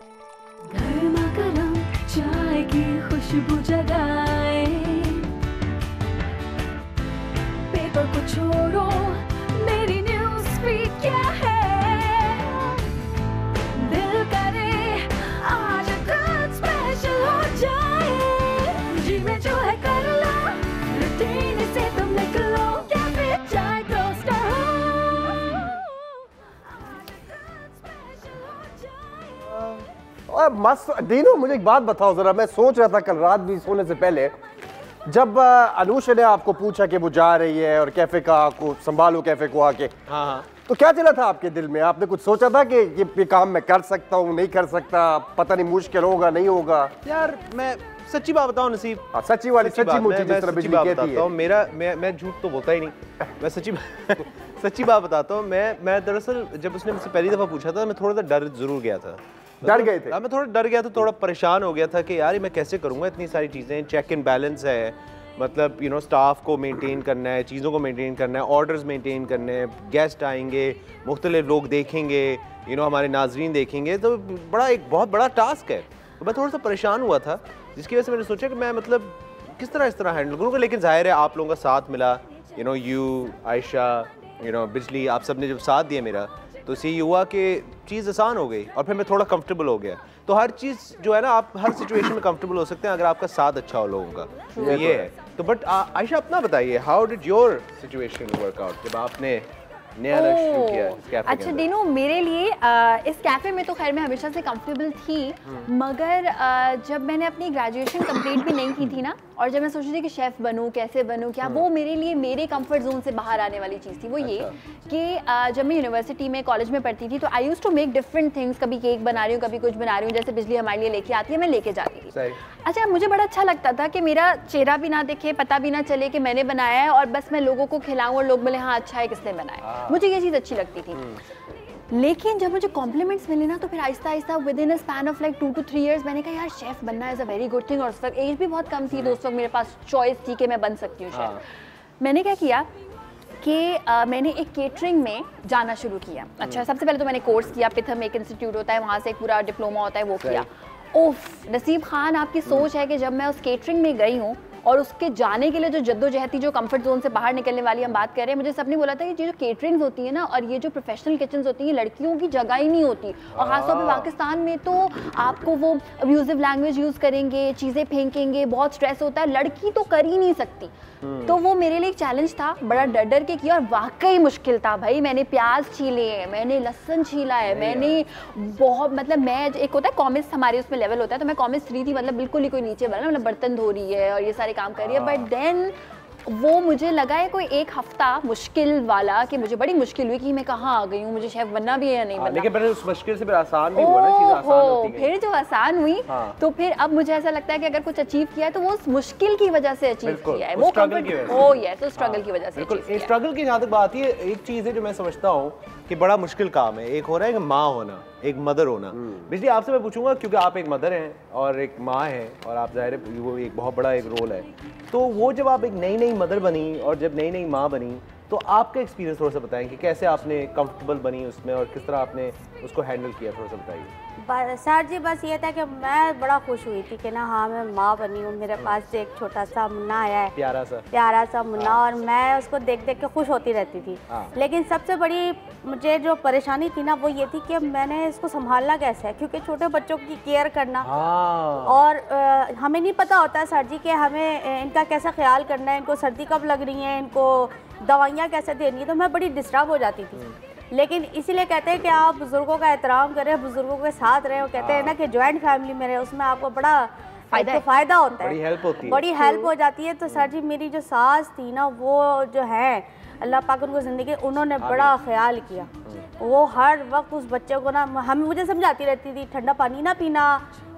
गर्मा गर्म चाय की खुशबू जगाए, पेपर को छोड़ो, मेरी न्यूज़ फीड क्या है, दिल करे आज कुछ स्पेशल हो जाए, जी में जो है कर लो, रूटीन से तुम निकलो, कैफे चाय टोस्टर हो, आज कुछ स्पेशल हो जाए। और मस्त दीनू, मुझे एक बात बताओ जरा, मैं सोच रहा था कल रात भी सोने से पहले, जब अनुषा ने आपको पूछा कि वो जा रही है और कैफे का को संभालो कैफे को आके, हाँ, तो क्या चला था आपके दिल में? आपने कुछ सोचा था कि ये काम मैं कर सकता हूँ, नहीं कर सकता, पता नहीं मुश्किल होगा नहीं होगा? यार मैं सच्ची बात बताऊं नसीब, सच्ची वाली सच्ची मुझे जिस तरह बिजली कहती है। मेरा मैं झूठ तो बोलता ही नहीं, मैं सच्ची बात बताता हूँ। मैं दरअसल जब उसने मुझसे पहली दफ़ा पूछा था, मैं थोड़ा सा डर जरूर गया था। डर गए थे? मैं थोड़ा डर गया था, थोड़ा परेशान हो गया था कि यार मैं कैसे करूँगा, इतनी सारी चीज़ें, चेक एंड बैलेंस है, मतलब स्टाफ को मेंटेन करना है, चीज़ों को मेंटेन करना है, ऑर्डर्स मेंटेन करने हैं, गेस्ट आएंगे, मुख्तलिफ लोग देखेंगे, हमारे नाजरीन देखेंगे, तो बहुत बड़ा टास्क है। तो मैं थोड़ा सा परेशान हुआ था, जिसकी वजह से मैंने सोचा कि मैं मतलब किस तरह हैंडल करूँगा। लेकिन जाहिर है आप लोगों का साथ मिला, यू आयशा, बिजली, आप सब ने जब साथ दिया मेरा, तो इससे ये हुआ कि चीज़ आसान हो गई और फिर मैं थोड़ा कंफर्टेबल हो गया। तो हर चीज़ जो है ना, आप हर सिचुएशन में कंफर्टेबल हो सकते हैं अगर आपका साथ अच्छा हो लोगों का, तो ये है। तो बट आयशा अपना बताइए, how did your situation work out जब आपने नया शुरू किया इस कैफे? अच्छा दीनू, मेरे लिए इस कैफ़े में तो खैर मैं हमेशा से कंफर्टेबल थी, मगर जब मैंने अपनी ग्रेजुएशन कंप्लीट भी नहीं की थी ना, और जब मैं सोच रही थी कि शेफ़ बनूं, कैसे बनूं, क्या, वो मेरे लिए मेरे कंफर्ट जोन से बाहर आने वाली चीज़ थी। वो ये कि जब मैं यूनिवर्सिटी में कॉलेज में पढ़ती थी तो I use to make different things, कभी केक बना रही हूँ, कभी कुछ बना रही हूँ, जैसे बिजली हमारे लिए लेके आती है, मैं लेके जाती थी। अच्छा, मुझे बड़ा अच्छा लगता था कि मेरा चेहरा भी ना दिखे, पता भी ना चले कि मैंने बनाया है, और बस मैं लोगों को खिलाऊं और लोग बोले हाँ अच्छा है, किसने बनाया। मुझे ये चीज़ अच्छी लगती थी। लेकिन जब मुझे कॉम्प्लीमेंट्स मिले ना, तो फिर Aahista Aahista with in a span of like 2 to 3 years मैंने कहा यार शेफ़ बनना is a very good thing. और उस वक्त एज भी बहुत कम थी, तो उस वक्त मेरे पास चॉइस थी कि मैं बन सकती हूँ शेफ़। मैंने क्या किया कि मैंने एक केटरिंग में जाना शुरू किया। अच्छा, सबसे पहले तो मैंने कोर्स किया, पिथम एक इंस्टीट्यूट होता है, वहाँ से एक पूरा डिप्लोमा होता है, वो किया। ओफ नसीब खान, आपकी सोच है कि जब मैं उस केटरिंग में गई हूँ और उसके जाने के लिए जो जद्दोजहद थी, जो कंफर्ट जोन से बाहर निकलने वाली हम बात कर रहे हैं, मुझे सबने बोला था कि ये जो केटरिंग्स होती है ना, और ये जो प्रोफेशनल किचन्स होती हैं, लड़कियों की जगह ही नहीं होती। और खासतौर पे पाकिस्तान में तो आपको वो अब्यूजिव लैंग्वेज यूज़ करेंगे, चीज़ें फेंकेंगे, बहुत स्ट्रेस होता है, लड़की तो कर ही नहीं सकती। तो वो मेरे लिए एक चैलेंज था, बड़ा डर डर के किया, और वाकई मुश्किल था भाई। मैंने प्याज छीले हैं, मैंने लहसुन छीला है, मैंने बहुत, मतलब मैं, एक होता है कॉमिक्स हमारे उसमें लेवल होता है, तो मैं कॉमिक्स 3 थी, मतलब बिल्कुल ही कोई नीचे वाला, मतलब बर्तन धो रही है और ये सारे काम कर रही है। बट देन वो मुझे लगा है कोई एक हफ्ता मुश्किल वाला, कि मुझे बड़ी मुश्किल हुई कि मैं कहाँ आ गई हूँ, मुझे शेफ बनना भी है या नहीं बनना। लेकिन पहले उस मुश्किल से फिर आसान भी हुआ ना, चीज़ आसान होती है। फिर जो आसान हुई, तो फिर अब मुझे ऐसा लगता है कि अगर कुछ अचीव किया है तो वो उस मुश्किल की वजह से अचीव किया है, वो स्ट्रगल की वजह से। ओह यस, तो स्ट्रगल की वजह से। बिल्कुल, स्ट्रगल की जहाँ तक बात है, एक चीज़ है जो मैं समझता हूँ कि बड़ा मुश्किल काम है। एक हो रहा है कि माँ होना, एक मदर होना। बिजली, आपसे मैं पूछूंगा क्योंकि आप एक मदर हैं और एक माँ हैं, और आप ज़ाहिर है वो एक बहुत बड़ा एक रोल है। तो वो जब आप एक नई मदर बनी और जब नई माँ बनी, तो आपका एक्सपीरियंस थोड़ा सा बताएं कि कैसे आपने कंफर्टेबल बनी उसमें और किस तरह आपने उसको हैंडल किया, थोड़ा सा बताइए। सर जी, बस ये था कि मैं बड़ा खुश हुई थी कि ना हाँ मैं माँ बनी हूँ, मेरे पास एक छोटा सा मुन्ना आया है, प्यारा सा मुन्ना, और मैं उसको देख देख के खुश होती रहती थी। लेकिन सबसे बड़ी मुझे जो परेशानी थी ना, वो ये थी कि मैंने इसको संभालना कैसे है, क्योंकि छोटे बच्चों की केयर करना, और हमें नहीं पता होता सर जी कि हमें इनका कैसा ख्याल करना है, इनको सर्दी कब लग रही है, इनको दवाइयाँ कैसे देनी है, तो मैं बड़ी डिस्टर्ब हो जाती थी। लेकिन इसीलिए कहते हैं कि आप बुज़ुर्गों का एहतराम करें, बुज़ुर्गों के साथ रहें। वो कहते हैं ना कि जॉइंट फैमिली में रहे, उसमें आपको बड़ा फ़ायदा होता है, बड़ी हेल्प होती है, बड़ी हेल्प हो जाती है। तो सर जी, मेरी जो सास थी ना, वो जो है, अल्लाह पाक उनको ज़िंदगी, उन्होंने बड़ा ख्याल किया। वो हर वक्त उस बच्चे को ना, मुझे समझाती रहती थी, ठंडा पानी ना पीना,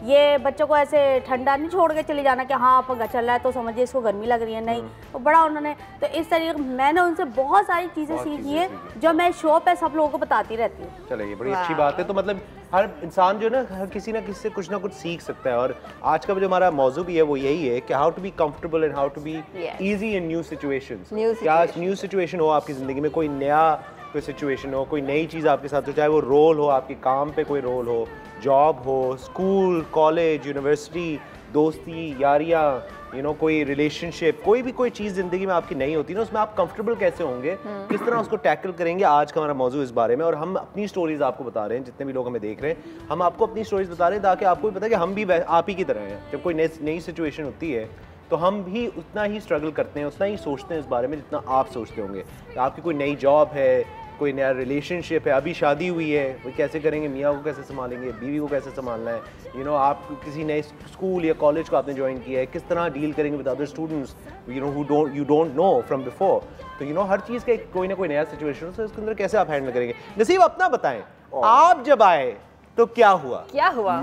ये बच्चों को ऐसे ठंडा नहीं छोड़ के चले जाना कि हाँ पंखा चल रहा है तो समझिए इसको गर्मी लग रही है, नहीं। तो बड़ा उन्होंने, तो इस तरीके मैंने उनसे बहुत सारी चीज़ें सीखी है जो मैं शो पे सब लोगों को बताती रहती हूँ। चलो ये बड़ी अच्छी बात है। तो मतलब हर इंसान जो है ना, हर किसी ना किसी से कुछ ना कुछ सीख सकता है। और आज का जो हमारा मौजू भी है वो यही है कि how to be comfortable and how to be easy in new situations. क्या न्यू सिचुएशन हो आपकी ज़िंदगी में, कोई नया कोई सिचुएशन हो, कोई नई चीज़ आपके साथ हो, चाहे वो रोल हो, आपके काम पे कोई रोल हो, जॉब हो, स्कूल, कॉलेज, यूनिवर्सिटी, दोस्ती, यारियाँ, कोई रिलेशनशिप, कोई चीज़ ज़िंदगी में आपकी नहीं होती ना, उसमें आप कंफर्टेबल कैसे होंगे, किस तरह उसको टैकल करेंगे। आज का हमारा मौजू इस बारे में, और हम अपनी स्टोरीज आपको बता रहे हैं, जितने भी लोग हमें देख रहे हैं हम आपको अपनी स्टोरीज बता रहे हैं ताकि आपको भी पता है कि हम भी आप ही की तरह हैं। जब कोई नई सिचुएशन होती है तो हम भी उतना ही स्ट्रगल करते हैं, उतना ही सोचते हैं इस बारे में जितना आप सोचते होंगे। आपकी कोई नई जॉब है, कोई नया रिलेशनशिप है, अभी शादी हुई है, वो कैसे करेंगे, मियाँ को कैसे संभालेंगे, बीवी को कैसे संभालना है, आप किसी नए स्कूल या कॉलेज को आपने ज्वाइन किया है, किस तरह डील करेंगे with other students you don't know from before. तो हर चीज़ का कोई ना कोई नया सिचुएशन हो, तो इसके अंदर कैसे आप हैंडल करेंगे। नसीब अपना बताएं, आप जब आए तो क्या हुआ?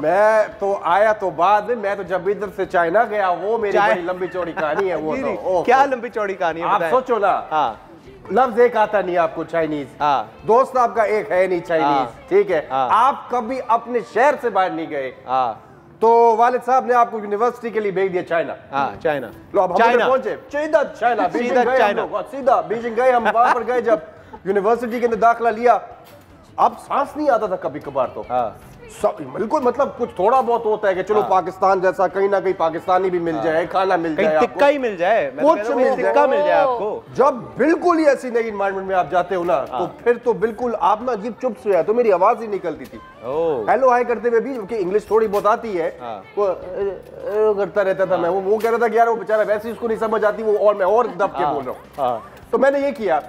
मैं तो आया तो बाद में, मैं तो जब इधर से चाइना गया, वो मेरी बड़ी लंबी चौड़ी कहानी है। वो तो क्या लंबी चौड़ी कहानी है, आप सोचो ना। हाँ, लफ्ज एक आता नहीं आपको चाइनीज, दोस्त आपका एक है नहीं चाइनीज, ठीक है। आप कभी अपने शहर से बाहर नहीं गए, तो वालिद साहब ने आपको यूनिवर्सिटी के लिए भेज दिया चाइना। चाइना, लो अब हम पहुंचे सीधा चाइना, सीधा बीजिंग गए। हम वहां पर गए, जब यूनिवर्सिटी के अंदर दाखिला लिया, अब सांस नहीं आता था कभी कभार तो। बिल्कुल, मतलब कुछ थोड़ा बहुत होता है कि चलो पाकिस्तान जैसा कहीं ना कहीं पाकिस्तानी भी मिल जाए, खाना मिल जाए, टिक्का ही मिल जाए, कुछ मिल जाए आपको। जब बिल्कुल ही ऐसी नई एनवायरनमेंट में आप जाते हो ना, तो फिर तो बिल्कुल आप ना अजीब चुप से, तो मेरी आवाज ही निकलती थी हेलो हाय करते हुए भी, क्योंकि इंग्लिश थोड़ी बहुत आती है, वो करता रहता था मैं। वो कह रहा था कि यार वो बेचारा वैसे उसको नहीं समझ आती, वो और मैं और दब के बोल रहा हूँ। तो मैंने ये किया,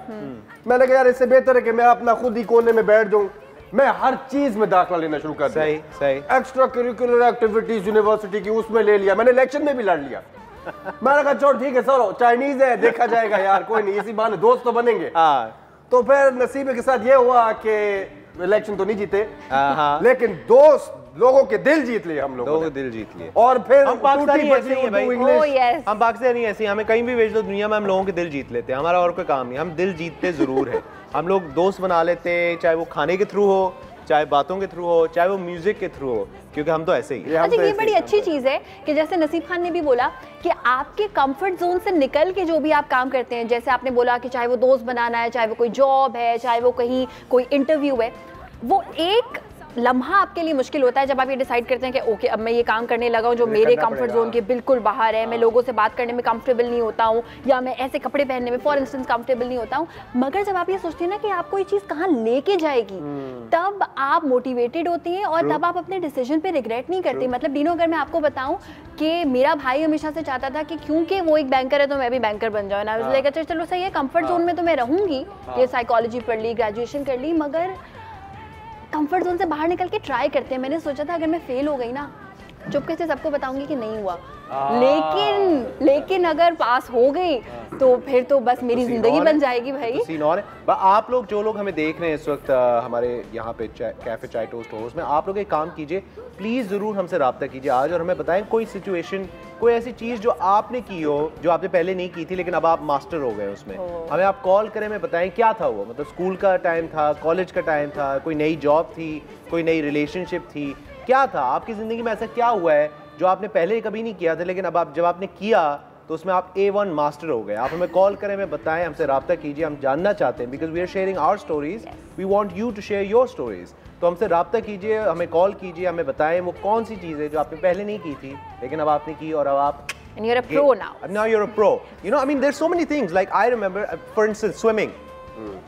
मैंने कहा यार इससे बेहतर है कि मैं अपना खुद ही कोने में बैठ जाऊं, मैं हर चीज में दाखिला लेना शुरू कर दिया। सही। एक्स्ट्रा करिकुलर एक्टिविटीज यूनिवर्सिटी की उसमें ले लिया, मैंने इलेक्शन में भी लड़ लिया। मैंने कहा चलो ठीक है सर, चाइनीज है, देखा जाएगा यार, कोई नहीं, इसी बहाने दोस्त तो बनेंगे। तो फिर नसीब के साथ ये हुआ कि इलेक्शन तो नहीं जीते, लेकिन दोस्त लोगों के दिल जीत लिए, हम लोगों के दिल जीत लिए। और फिर हम पाकिस्तानी ऐसे ही हैं भाई, हम पाकिस्तानी ऐसे ही, हमें कहीं भी भेज दो दुनिया में, हम लोगों के दिल जीत लेते हैं। हमारा और कोई काम नहीं, हम दिल जीतते जरूर है। हम लोग दोस्त बना लेते हैं, चाहे वो खाने के थ्रू हो, चाहे बातों के थ्रू हो, चाहे वो म्यूजिक के थ्रू हो, क्योंकि हम तो ऐसे ही। अच्छा, ये बड़ी अच्छी चीज़ है कि जैसे नसीब खान ने भी बोला कि आपके कंफर्ट जोन से निकल के जो भी आप काम करते हैं, जैसे आपने बोला कि चाहे वो दोस्त बनाना है, चाहे वो कोई जॉब है, चाहे वो कहीं कोई इंटरव्यू है, वो एक लम्हा आपके लिए मुश्किल होता है जब आप ये डिसाइड करते हैं कि ओके अब मैं ये काम करने लगा हूँ जो मेरे कंफर्ट जोन के बिल्कुल बाहर है, मैं लोगों से बात करने में कंफर्टेबल नहीं होता हूँ, या मैं ऐसे कपड़े पहनने में फॉर इंस्टेंस कंफर्टेबल नहीं होता हूँ। मगर जब आप ये सोचते हैं ना कि आपको ये चीज़ कहाँ लेके जाएगी, तब आप मोटिवेटेड होती हैं और तब आप अपने डिसीजन पे रिग्रेट नहीं करती। मतलब डीनो, अगर मैं आपको बताऊँ कि मेरा भाई हमेशा से चाहता था कि क्योंकि वो एक बैंकर है तो मैं भी बैंकर बन जाऊँ ना, उसने कहा चलो सही है, कंफर्ट जोन में तो मैं रहूँगी, ये साइकोलॉजी पढ़ ली, ग्रेजुएशन कर ली, मगर कंफर्ट जोन से बाहर निकल के ट्राई करते हैं। मैंने सोचा था अगर मैं फेल हो गई ना, चुपके से सबको बताऊंगी कि नहीं हुआ, लेकिन अगर पास हो गई तो फिर तो बस मेरी जिंदगी बन जाएगी भाई। सीन और है। आप लोग जो लोग हमें देख रहे हैं इस वक्त हमारे यहाँ पे कैफे चाय टोस्ट हाउस में, आप लोग एक काम कीजिए, प्लीज़ ज़रूर हमसे रब्ता कीजिए आज और हमें बताएं कोई सिचुएशन, कोई ऐसी चीज़ जो आपने की हो, जो आपने पहले नहीं की थी लेकिन अब आप मास्टर हो गए उसमें। हमें आप कॉल करें, हमें बताएं क्या था वो, मतलब स्कूल का टाइम था, कॉलेज का टाइम था, कोई नई जॉब थी, कोई नई रिलेशनशिप थी, क्या था आपकी ज़िंदगी में, ऐसा क्या हुआ है जो आपने पहले कभी नहीं किया था लेकिन अब आप जब आपने किया तो उसमें आप A1 मास्टर हो गए। आप हमें कॉल करें, हमें बताएं, हमसे रब्ता कीजिए, हम जानना चाहते हैं, because we are sharing our stories, we want you to share your stories. तो हमसे रब्ता कीजिए, हमें कॉल कीजिए, हमें बताएं वो कौन सी चीज़ है जो आपने पहले नहीं की थी लेकिन अब आपने की और अब आप And you're a pro now. Now you're a pro. You know, I mean, there's so many things. Like I remember, for instance, swimming.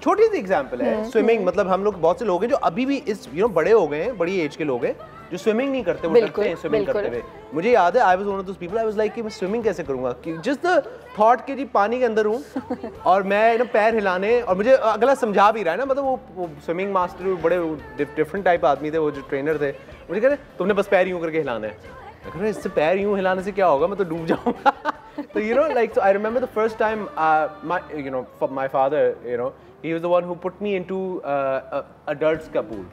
छोटी सी एग्जाम्पल है स्विमिंग। मतलब हम लोग बहुत से लोग हैं जो अभी भी इस बड़े हो गए हैं, बड़ी एज के लोग हैं जो स्विमिंग नहीं करते, वो डरते हैं स्विमिंग करते हुए। मुझे याद है, I was one of those people, I was like कि मैं स्विमिंग कैसे करूंगा, कि जस्ट द थॉट कि जी पानी के अंदर हूँ और मैं पैर हिलाने, और मुझे अगला समझा भी रहा है ना, मतलब वो स्विमिंग मास्टर बड़े डिफरेंट टाइप आदमी थे, वो जो ट्रेनर थे, मुझे कह रहे तुमने बस पैर यूँ करके हिलाना है। मैं इससे पैर यूँ हिलाने से क्या होगा, मैं तो डूब जाऊंगा। तो like so I remember the first time my father, he was the one who put me into adults का pool,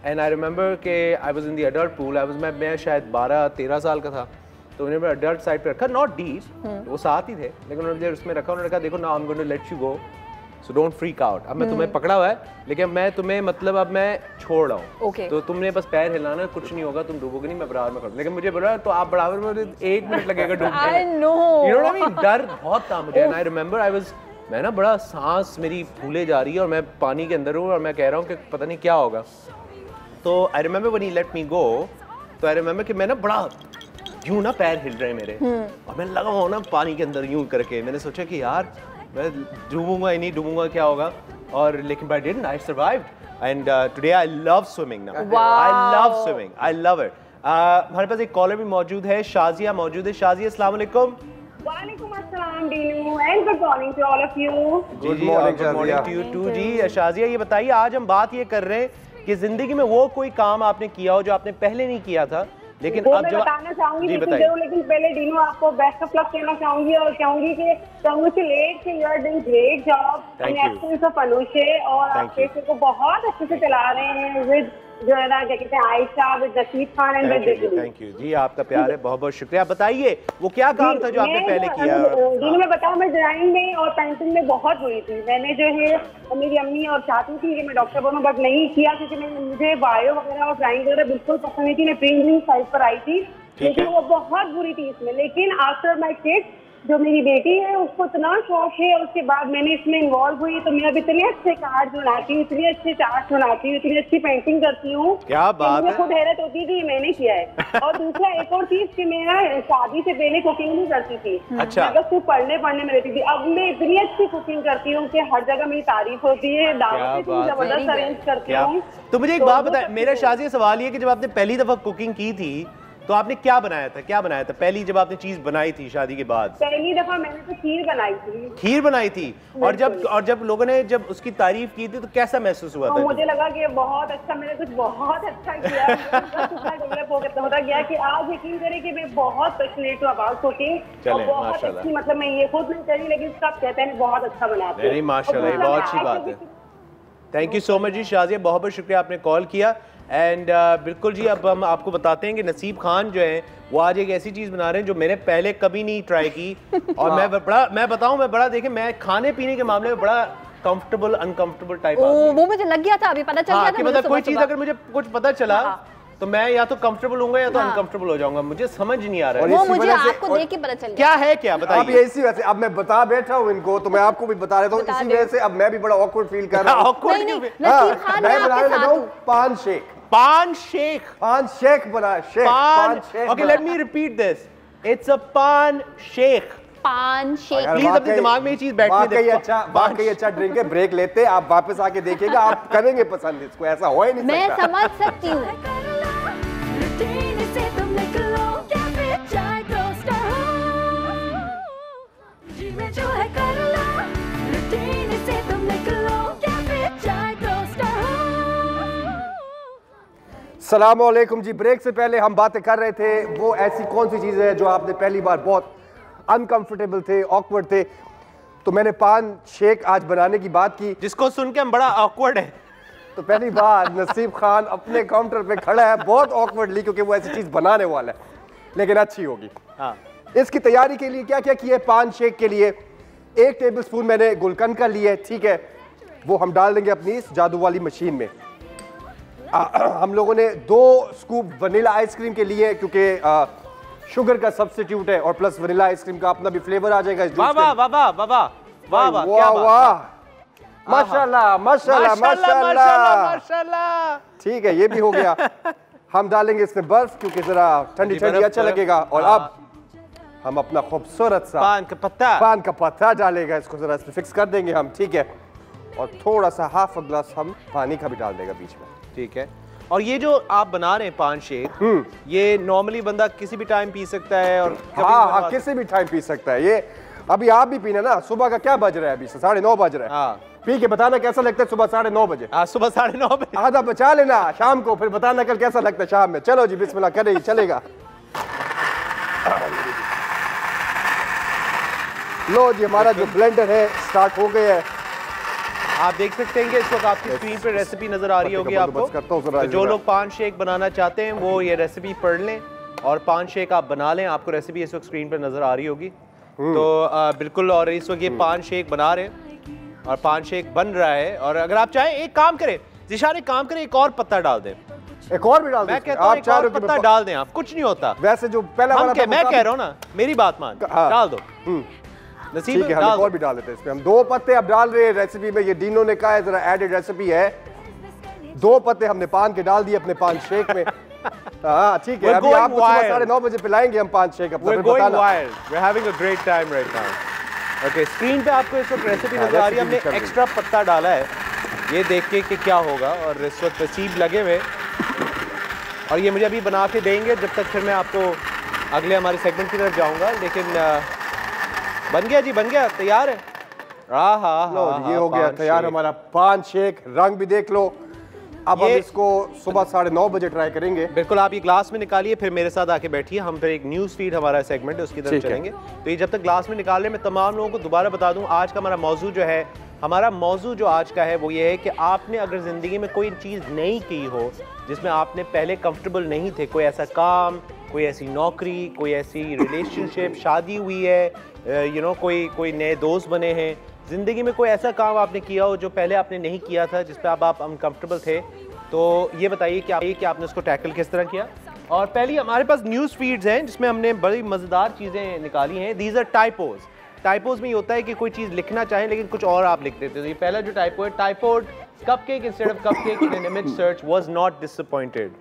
and I remember कि I was in the adult pool, मैं शायद 12-13 साल का था, तो उन्होंने adult side पे रखा, not deep, वो साथ ही थे, लेकिन उन्होंने उसमें रखा, उन्होंने कहा देखो now I'm going to let you go, so don't freak out। अब मैं तुम्हें पकड़ा हुआ है लेकिन मैं तुम्हें मतलब अब मैं छोड़ रहा हूँ, तो तुमने बस पैर हिलाना, कुछ नहीं होगा, तुम डूबोगे नहीं, मैं बराबर में खड़ा। लेकिन मुझे बोला तो आप बराबर में 1 मिनट लगेगा डूबने में। You know what I mean? डर बहुत था मुझे। And I remember I was मैं ना बड़ा सांस मेरी फूले जा रही है और मैं पानी के अंदर हूँ और मैं कह रहा हूँ कि पता नहीं क्या होगा। तो I remember when he let me go, तो आई रिमेंबर कि मैं ना बड़ा यूं ना पैर हिल रहे मेरे और मैं लगा हुआ ना पानी के अंदर यूं करके। मैंने सोचा कि यार मैं डूबूंगा ही नहीं, डूबूंगा क्या होगा, और लेकिन but I didn't, I survived and today I love swimming now. I love swimming, I love it. हमारे पास एक कॉलर भी मौजूद है, शाजिया मौजूद है। शाजिया अस्सलाम वालेकुम। वालेकुम अस्सलाम Dinu, and good morning to all of you. Good morning to you too ji. Shazia ये बताइए, आज हम बात ये कर रहे हैं कि जिंदगी में वो कोई काम आपने किया हो जो आपने पहले नहीं किया था, लेकिन वो अब मैं जब बताना चाहूंगी, लेकिन पहले डीनू आपको बेस्ट ऑफ लक कहना चाहूंगी और कहूंगी कि congratulate you are doing great job in absence of Anushe, और आप पेशे को बहुत अच्छे से चला रहे हैं विद जो है ना क्या कहते हैं Ayesha, with Naseeb Khan and with Delhi. Thank you ji, आपका प्यार है, बहुत बहुत शुक्रिया। बताइए वो क्या काम था जो आपने पहले किया? जी मैं बताऊं, मैं डिजाइनिंग में और पेंटिंग में बहुत बुरी थी। मैंने जो है मेरी अम्मी और चाहती थी कि मैं डॉक्टर बनूं, बट नहीं किया क्योंकि मुझे बायो वगैरह और ड्राइंग वगैरह बिल्कुल पसंद नहीं थी। मैं प्री इंजीनियरिंग साइड पर आई थी, लेकिन वो बहुत बुरी थी इसमें। लेकिन आफ्टर माई किड, जो मेरी बेटी है उसको इतना शौक है, उसके बाद मैंने इसमें इन्वॉल्व हुई तो मैं अब इतने अच्छे कार्ड बनाती हूँ, इतने अच्छे चार्ट बनाती हूँ, इतनी अच्छी पेंटिंग करती हूँ। क्या बात है, खुद हैरत होती थी मैंने किया है। और दूसरा एक और चीज कि मैं ना शादी से पहले कुकिंग नहीं करती थी। अच्छा। मैं बस सिर्फ पढ़ने में रहती थी। अब मैं इतनी अच्छी कुकिंग करती हूँ कि हर जगह मेरी तारीफ होती है, दावत जबरदस्त अरेंज करती हूँ। तो मुझे एक बात बताए, मेरा शाजिया सवाल ये कि जब आपने पहली दफा कुकिंग की थी तो आपने क्या बनाया था? क्या बनाया था पहली जब आपने चीज बनाई थी शादी के बाद? पहली दफा मैंने तो खीर बनाई थी। खीर बनाई थी, और जब लोगों ने जब उसकी तारीफ की थी तो कैसा महसूस हुआ था? मुझे लगा कि बहुत अच्छा, मैंने कुछ बहुत अच्छा किया। डेवलप होता गया कि आज यकीन करें कि मैं बहुत पैशनेट हूँ अबाउट कुकिंग, और बहुत अच्छी, मतलब मैं ये खुद नहीं करी लेकिन सब कहते हैं बहुत अच्छा बनाते हैं। माशाल्लाह, बहुत अच्छी बात है। थैंक यू सो मच जी शाजिया, बहुत बहुत शुक्रिया आपने कॉल किया। एंड बिल्कुल जी, अब हम आपको बताते हैं कि नसीब खान जो है वो आज एक ऐसी चीज़ बना रहे हैं जो मैंने पहले कभी नहीं ट्राई की। और मैं बताऊं, मैं बड़ा देखें, मैं खाने पीने के मामले में बड़ा कंफर्टेबल अनकंफर्टेबल टाइप। वो मुझे लग गया था, अभी पता चल गया था। मतलब कोई चीज़ अगर मुझे कुछ पता चला तो मैं या तो कंफर्टेबल होऊंगा या तो अनकंफर्टेबल हो जाऊंगा, मुझे समझ नहीं आ रहा है। वो मुझे आपको देख के पता चल गया क्या है, क्या बताइए। अब इसी वजह से अब मैं बता बैठा हूँ इनको, तो मैं आपको भी बता देता हूँ। इसी वजह से अब मैं भी बड़ा ऑकवर्ड फील कर रहा हूँ। मैं बनाने लगा हूँ पान शेक। पान शेक, पान शेक बना, पान shake. Okay, let me repeat this, it's a पान शेक। पान शेक, प्लीज अपने दिमाग में ये चीज बैठने दे। वाकई अच्छा ड्रिंक है। ब्रेक लेते, आप वापस आके देखिएगा, आप करेंगे पसंद इसको, ऐसा हो ही नहीं सकता। मैं समझ सकती हूँ। अस्सलाम वालेकुम जी। ब्रेक से पहले हम बातें कर रहे थे वो ऐसी कौन सी चीज़ है जो आपने पहली बार बहुत अनकंफर्टेबल थे, ऑकवर्ड थे। तो मैंने पान शेक आज बनाने की बात की, जिसको सुन के हम बड़ा ऑकवर्ड है। तो पहली बार नसीब खान अपने काउंटर पे खड़ा है बहुत ऑकवर्डली, क्योंकि वो ऐसी चीज़ बनाने वाला है, लेकिन अच्छी होगी। हाँ। इसकी तैयारी के लिए क्या क्या किया है? पान शेक के लिए 1 टेबल स्पून मैंने गुलकंद का लिया है, ठीक है, वो हम डाल देंगे अपनी इस जादू वाली मशीन में। हम लोगों ने 2 स्कूप वनीला आइसक्रीम के लिए, क्योंकि शुगर का सब्स्टिट्यूट है और प्लस वनीला आइसक्रीम का अपना भी फ्लेवर आ जाएगा इस जूस में। वाह माशाल्लाह माशाल्लाह माशाल्लाह। ठीक है, ये भी हो गया। हम डालेंगे इसमें बर्फ, क्योंकि जरा ठंडी ठंडी अच्छा लगेगा। और अब हम अपना खूबसूरत सा पान का पत्ता डालेगा, इसको जरा इसमें फिक्स कर देंगे हम, ठीक है। और थोड़ा सा हाफ अ ग्लास हम पानी का भी डाल देगा बीच में, ठीक है। और ये जो आप बना रहे हैं पान शेक, ये नॉर्मली बंदा किसी भी टाइम पी सकता है? और हाँ, किसी भी टाइम पी सकता है। ये अभी आप भी पीना ना, सुबह का क्या बज रहा है? अभी 9:30 बज रहा है। हाँ। पी के बताना कैसा लगता है सुबह 9:30 बजे। सुबह 9:30 बजे आधा बचा लेना शाम को, फिर बताना कल कैसा लगता है शाम में। चलो जी, बिस्मिल्लाह करें, चलेगा। लो जी, हमारा जो ब्लेंडर है स्टार्ट हो गया है। आप देख सकते हैं कि इस वक्त आपकी स्क्रीन पे रेसिपी नजर आ रही होगी आपको। तो जो लोग पान शेक बनाना चाहते हैं वो ये रेसिपी पढ़ लें और पान शेक आप बना लें। आपको रेसिपी इस वक्त स्क्रीन पे नजर आ रही होगी। तो बिल्कुल, और इस वक्त ये पान शेक बना रहे हैं और पान शेक बन रहा है। और अगर आप चाहें एक काम करें, जिशान एक काम करें, एक और पत्ता डाल दें। एक और भी डाल दें? मैं कहता हूं एक और पत्ता डाल दें आप, कुछ नहीं होता। वैसे जो पहला वाला मैं कह रहा हूं ना, मेरी बात मान, डाल दो। नसीब ठीक है, हम और भी डाल देते हैं इसमें। हम 2 पत्ते अब डाल रहे हैं रेसिपी में। ये डीनो ने कहा है जरा एडेड रेसिपी है। 2 पत्ते हमने पान के डाल दिए अपने पान शेक में। हाँ ठीक है, अभी आपको सुबह 9:30 बजे पिलाएंगे हम पान शेक अपना। We're going wild. We're having a great time right now. Okay, screen पे आपको इस वक्त रेसिपी नजर आ रही है। हमने एक्स्ट्रा पत्ता डाला है, ये देख के कि क्या होगा। और इस वक्त नसीब लगे हुए और ये मुझे अभी बना के देंगे। जब तक फिर मैं आपको अगले हमारे सेगमेंट की तरफ जाऊंगा। लेकिन बन गया जी, बन गया, तैयार है। ये हो गया तैयार हमारा पान शेक। रंग भी देख लो। अब हम इसको सुबह 9:30 बजे ट्राई करेंगे। बिल्कुल, आप ये ग्लास में निकालिए, फिर मेरे साथ आके बैठिए। हम फिर एक न्यूज़ फीड हमारा सेगमेंट है उसकी तरफ चलेंगे। तो ये जब तक ग्लास में निकाल रहे, मैं तमाम लोगों को दोबारा बता दूं, आज का हमारा मौजू जो है, हमारा मौजू जो आज का है वो ये है कि आपने अगर ज़िंदगी में कोई चीज़ नहीं की हो जिसमें आपने पहले कंफर्टेबल नहीं थे, कोई ऐसा काम, कोई ऐसी नौकरी, कोई ऐसी रिलेशनशिप, शादी हुई है, कोई नए दोस्त बने हैं, ज़िंदगी में कोई ऐसा काम आपने किया हो जो पहले आपने नहीं किया था, जिस पे आप अनकंफर्टेबल थे, तो ये बताइए कि आपने उसको टैकल किस तरह किया। और पहली हमारे पास न्यूज़ फीड्स हैं जिसमें हमने बड़ी मज़ेदार चीज़ें निकाली हैं। These are typos. टाइपोज में ये होता है कि कोई चीज़ लिखना चाहें लेकिन कुछ और आप लिख देते हो। ये पहला जो टाइपो है, typoed cupcake instead of cupcake in an image search was not disappointed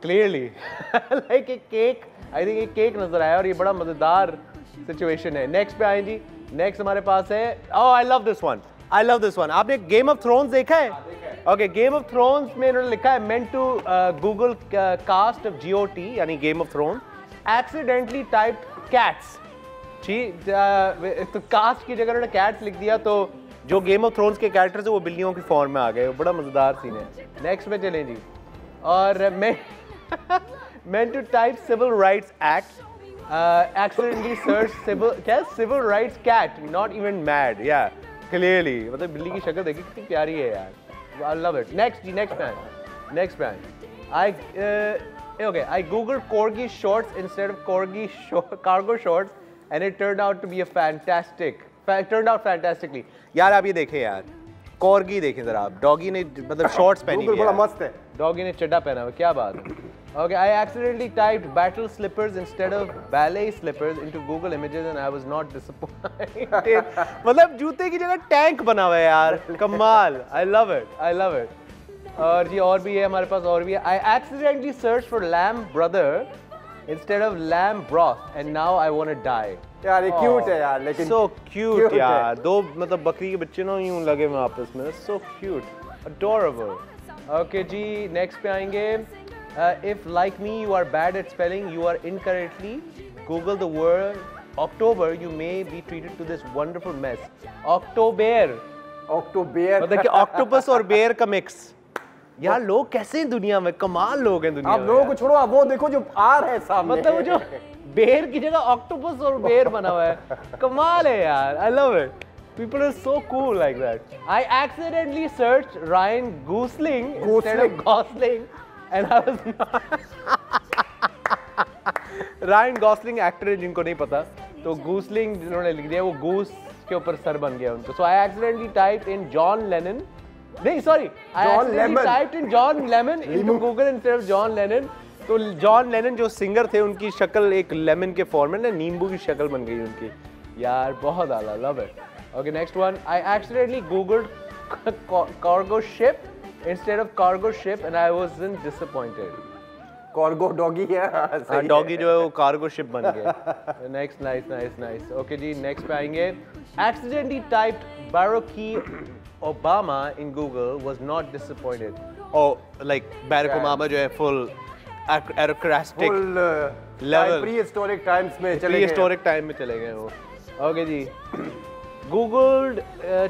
clearly. Like एक केक, आई थिंक एक केक नजर आया और ये बड़ा मज़ेदार सिचुएशन है। नेक्स्ट पे आए जी। नेक्स्ट हमारे पास है, oh I love this one, I love this one. आपने गेम ऑफ थ्रोन्स देखा है? ओके, गेम ऑफ थ्रोन्स में इन्होंने लिखा है meant to Google cast of GOT यानी Game of Thrones, accidentally typed cats. ठीक, तो कास्ट की जगह उन्होंने कैट्स लिख दिया, तो जो गेम ऑफ थ्रोन्स के कैरेक्टर्स है वो बिल्लियों की फॉर्म में आ गए। बड़ा मजेदार सीन है। नेक्स्ट पे चलें जी। और मैं meant to type civil rights act, accidentally search civil rights cat, not even mad, yeah, clearly। मतलब बिल्ली की शक्ल देखिए कितनी प्यारी है यार। I love it. Next man. I googled corgi shorts instead of cargo shorts and it turned out to be turned out fantastically। यार आप ये देखें यार, कॉर्गी देखें जरा आप। डॉगी ने मतलब शॉर्ट्स पहनी हुई है, बड़ा मस्त है। डॉगी ने चड्डा पहना हुआ, क्या बात है। Okay, I accidentally typed battle slippers instead of ballet slippers into Google Images and I was not disappointed। मतलब जूते की जगह टैंक बना हुआ है यार, कमाल। I love it। और जी और भी है हमारे पास, और भी है। I accidentally searched for lamb brother instead of lamb broth and now I want to die। यार ये क्यूट है यार, लेकिन so cute यार। दो मतलब बकरी के बच्चे ना यूं लगे हुए आपस में, so cute, adorable। Okay जी, नेक्स्ट पे आएंगे। If like me you are bad at spelling, you are incorrectly Google the word October, you may be treated to this wonderful mess। October मतलब कि ऑक्टोपस और बेर का मिक्स। यार लोग कैसे हैं दुनिया में, कमाल लोग हैं दुनिया में। आप लोगों को छोड़ो, आप वो देखो जो आर है सामने। मतलब वो जो बेर की जगह ऑक्टोपस और बेर बना हुआ है, कमाल है यार। I love it। People are so cool like that। I accidentally searched Ryan Gosling instead of Gosling and I was not। Ryan Gosling actor है, जिनको नहीं पता, तो गूसलिंग जिन्होंने लिख दिया वो गूस के ऊपर सर बन गया उनको। So I accidentally typed in John Lennon, नहीं sorry, I accidentally typed in John Lemon into Google instead of John Lennon. तो जॉन लेनन जो सिंगर थे उनकी शक्ल एक लेमन के फॉर्म में ना, नींबू की शक्ल बन गई उनकी यार, बहुत आला, love it. Okay next one. I accidentally googled cargo ship instead of cargo ship and I wasn't disappointed। Cargo doggy है, डॉगी जो है वो कार्गो शिप बन गया। Next, nice. ओके जी, नेक्स्ट पे आएंगे। Accidentally typed Barack Obama in Google, was not disappointed। Oh, like Barack Obama जो है full aristocratic level, prehistoric times में चले गए, prehistoric time में चले गए वो। Okay ji. Googled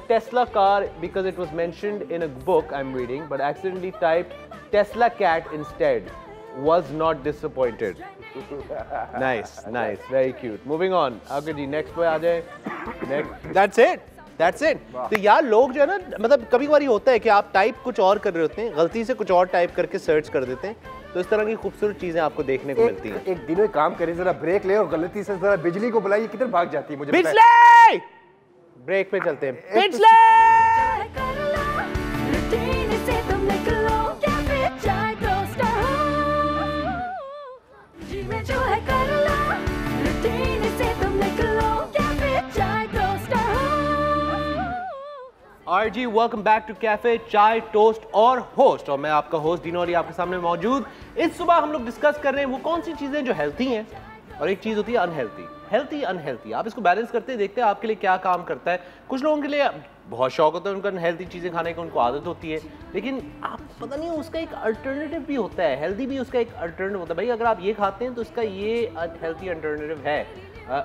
Tesla car because it was mentioned in a book I'm reading, but accidentally typed Tesla cat instead, was not disappointed। Nice, very cute। Moving on। आगे जी, next पे आ जाए। Next, that's it। तो यार लोग जो है ना, मतलब कभी कभार होता है कि आप टाइप कुछ और कर रहे होते हैं, गलती से कुछ और टाइप करके सर्च कर देते हैं, तो इस तरह की खूबसूरत चीजें आपको देखने को मिलती हैं। एक दिनों काम करें, जरा ब्रेक ले और गलती से जरा बिजली को बुलाइए, किधर भाग जाती है मुझे। बिजली! ब्रेक पे चलते हैं। बिजली! जो है कर लो, रूटीन से तुम निकलो, क्या फिर चाय आरजी welcome back to cafe chai toast और होस्ट, और मैं आपका होस्ट दिनोरी आपके सामने मौजूद। इस सुबह हम लोग डिस्कस कर रहे हैं वो कौन सी चीजें जो हेल्थी हैं और एक चीज होती है अनहेल्थी। हेल्थी अनहेल्थी, आप इसको बैलेंस करते देखते हैं आपके लिए क्या काम करता है। कुछ लोगों के लिए बहुत शौक होता है उनका अनहेल्थी चीज़ें खाने का, उनको आदत होती है, लेकिन आप पता नहीं उसका एक अल्टरनेटिव भी होता है, हेल्दी भी उसका एक अल्टरनेटिव होता है। भाई अगर आप ये खाते हैं तो इसका ये अनहेल्थी अल्टरनेटिव है। ओके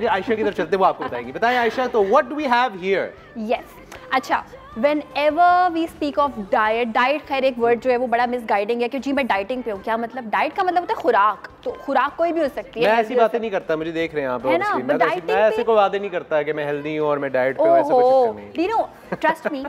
आयशा की तरफ चलते वो आपको बताएंगी। बताएं आयशा, तो what do we have here? Yes, अच्छा, whenever we speak of diet, diet खैर एक वर्ड जो है वो बड़ा मिसगाइडिंग है कि जी मैं डाइटिंग पे हूँ। क्या मतलब? डाइट का मतलब होता है खुराक, तो खुराक कोई भी हो सकती है। मैं ऐसी बातें नहीं करता, मुझे देख रहे हैं यहाँ पे मैं ऐसे कोई वादे नहीं करता कि मैं हेल्दी हूँ और मैं डाइट पे हूँ, ऐसा कुछ नहीं। नो, ट्रस्ट मी,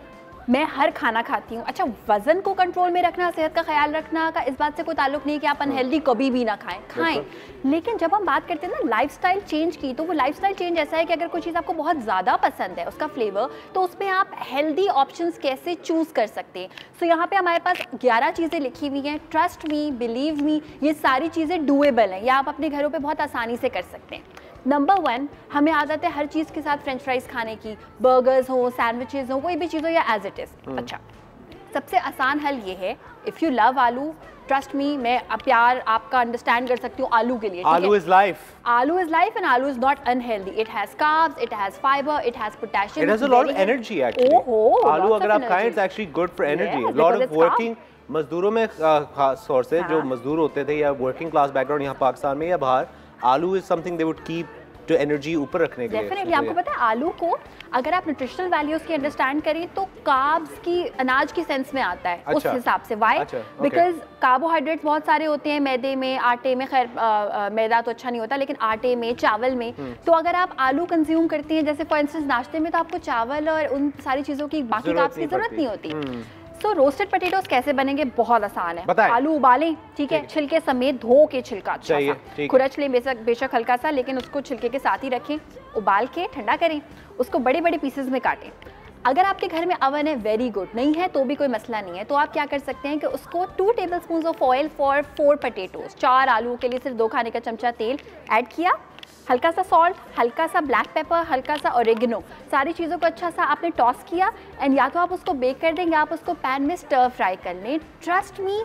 मैं हर खाना खाती हूँ। अच्छा, वजन को कंट्रोल में रखना, सेहत का ख्याल रखना का इस बात से कोई ताल्लुक नहीं कि आप अनहेल्दी कभी भी ना खाएं। लेकिन जब हम बात करते हैं ना लाइफस्टाइल चेंज की, तो वो लाइफस्टाइल चेंज ऐसा है कि अगर कोई चीज़ आपको बहुत ज़्यादा पसंद है उसका फ्लेवर, तो उसमें आप हेल्दी ऑप्शंस कैसे चूज़ कर सकते हैं। सो यहाँ पे हमारे पास 11 चीज़ें लिखी हुई हैं। ट्रस्ट मी, बिलीव मी, ये सारी चीज़ें डूएबल हैं, या आप अपने घरों पर बहुत आसानी से कर सकते हैं। नंबर 1, हमें आदत है हर चीज़ के साथ फ्रेंच फ्राइज खाने की, बर्गर्स हो, सैंडविचेस हो, कोई भी चीज़ हो या एज इट इज़। अच्छा, सबसे आसान हल ये है, इफ़ यू लव आलू, ट्रस्ट मी, मैं प्यार आपका अंडरस्टैंड कर सकती हूँ आलू के लिए। आलू इज लाइफ, आलू इज लाइफ एंड आलू is not unhealthy. It has carbs, it has fibre, it has potassium, it has a lot of energy actually. आलू अगर आप खाएं it's actually good for energy. Lot of working मजदूरों में खास तौर से जो मजदूर होते थे या वर्किंग क्लास बैकग्राउंड यहाँ पाकिस्तान में या बाहर, आलू is something they would keep जो एनर्जी ऊपर रखने के लिए। डेफिनेटली, आपको पता है आलू को अगर आप न्यूट्रिशनल वैल्यूज की अंडरस्टैंड करें तो कार्ब्स की, अनाज की सेंस में आता है। अच्छा, उस हिसाब से वाई, बिकॉज कार्बोहाइड्रेट्स बहुत सारे होते हैं मैदे में, आटे में। खैर मैदा तो अच्छा नहीं होता, लेकिन आटे में, चावल में। तो अगर आप आलू कंज्यूम करते हैं, जैसे फॉर इंस्टेंस नाश्ते में, तो आपको चावल और उन सारी चीज़ों की बाकी कार्ब्स की जरूरत नहीं होती। तो रोस्टेड पोटैटोज कैसे बनेंगे? बहुत आसान है। आलू उबालें, ठीक है, छिलके समेत धो के, छिलका अच्छा सा खुरच लें, बेशक हल्का सा, लेकिन उसको छिलके के साथ ही रखें। उबाल के ठंडा करें, उसको बड़े बड़े पीसेस में काटें। अगर आपके घर में अवन है, वेरी गुड, नहीं है तो भी कोई मसला नहीं है। तो आप क्या कर सकते हैं कि उसको 2 tablespoon of oil for 4 potatoes, 4 आलू के लिए सिर्फ 2 खाने का चमचा तेल ऐड किया, हल्का सा सॉल्ट, हल्का सा ब्लैक पेपर, हल्का सा ऑरिगेनो, सारी चीज़ों को अच्छा सा आपने टॉस किया। एंड या तो आप उसको बेक कर दें या आप उसको पैन में स्टर फ्राई कर लें। ट्रस्ट मी,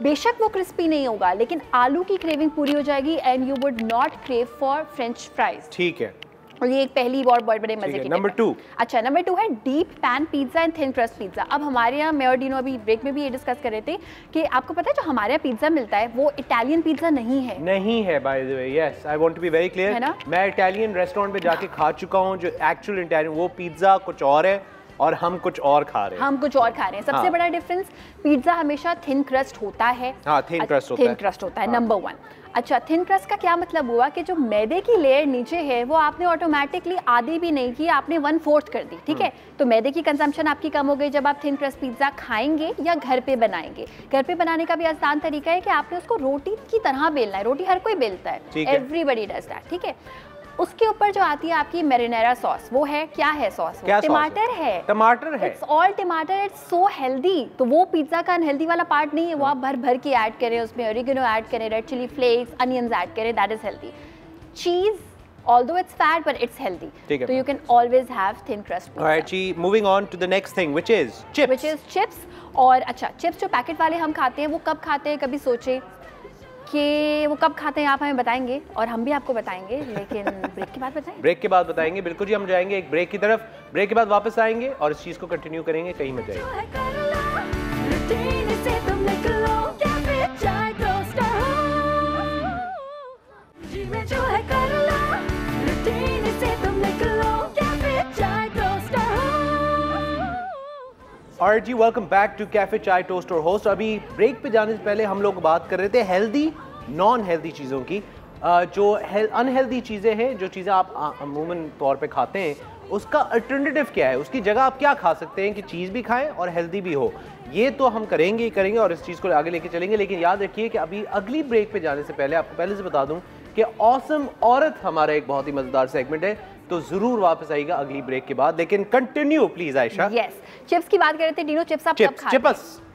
बेशक वो क्रिस्पी नहीं होगा, लेकिन आलू की क्रेविंग पूरी हो जाएगी and you would not crave for French fries. ठीक है, और ये एक पहली बहुत बड़े मजे की। नंबर 2, अच्छा, नंबर 2 है deep pan pizza and thin crust pizza. अब हमारे यहाँ, मैं और डीनो अभी ब्रेक में भी ये डिस्कस कर रहे थे कि आपको पता है जो हमारे यहाँ पिज्जा मिलता है वो इटालियन पिज्जा नहीं है by the way. Yes, I want to be very clear, मैं इटालियन रेस्टोरेंट पे जाके खा चुका हूँ जो एक्चुअल इटालियन, वो पिज्जा कुछ और है और हम कुछ और खा रहे हैं। सबसे बड़ा डिफरेंस, पिज्जा हमेशा थिन क्रस्ट होता है। थिन क्रस्ट होता है। नंबर 1। अच्छा, थिन क्रस्ट का क्या मतलब हुआ कि जो मैदे की लेयर नीचे है वो आपने ऑटोमेटिकली आधी भी नहीं की, आपने 1/4 कर दी। ठीक है, तो मैदे की कंजम्पशन आपकी कम हो गई जब आप थिन क्रस्ट पिज्जा खाएंगे या घर पे बनाएंगे। घर पे बनाने का भी आसान तरीका है कि आपने उसको रोटी की तरह बेलना है। रोटी हर कोई बेलता है, एवरीबडी डज दैट। ठीक है, उसके ऊपर जो आती है आपकी मैरिनेरा सॉस, वो है, क्या है सॉस? टमाटर है। इट्स ऑल टमाटर, इट्स सो हेल्दी। तो वो पिज्जा का अनहेल्दी वाला पार्ट नहीं है, वो आप भर के ऐड करें, उसमें ऑरिगेनो ऐड करें, red chilli flakes, onions add करें, that is healthy. Cheese, although it's fat but it's healthy, so you can always have thin crust pizza. Alright जी, moving on to the next thing which is chips. और अच्छा, chips जो packet वाले हम खाते हैं वो कब खाते हैं, कभी सोचे कि वो कब खाते हैं? आप हमें बताएंगे और हम भी आपको बताएंगे, लेकिन ब्रेक के बाद बताएंगे। ब्रेक के बाद बताएंगे, बिल्कुल जी। हम जाएंगे एक ब्रेक की तरफ, ब्रेक के बाद वापस आएंगे और इस चीज को कंटिन्यू करेंगे, कहीं मत जाइए। और जी, welcome back to cafe chai toast और होस्ट। अभी ब्रेक पे जाने से पहले हम लोग बात कर रहे थे हेल्दी नॉन हेल्दी चीज़ों की। जो अनहेल्दी चीज़ें हैं, जो चीज़ें आप अमूमन तौर पे खाते हैं, उसका अल्टरनेटिव क्या है, उसकी जगह आप क्या खा सकते हैं कि चीज़ भी खाएं और हेल्दी भी हो। ये तो हम करेंगे ही करेंगे और इस चीज़ को आगे लेके चलेंगे। लेकिन याद रखिए कि अभी अगली ब्रेक पे जाने से पहले आपको पहले से बता दूं कि ऑसम औरत हमारा एक बहुत ही मज़ेदार सेगमेंट है तो जरूर वापस आइएगा अगली ब्रेक के बाद, लेकिन continue please Ayesha. Yes, chips की बात कर रहे थे डिनो, चिप्स आप कब खाते हैं?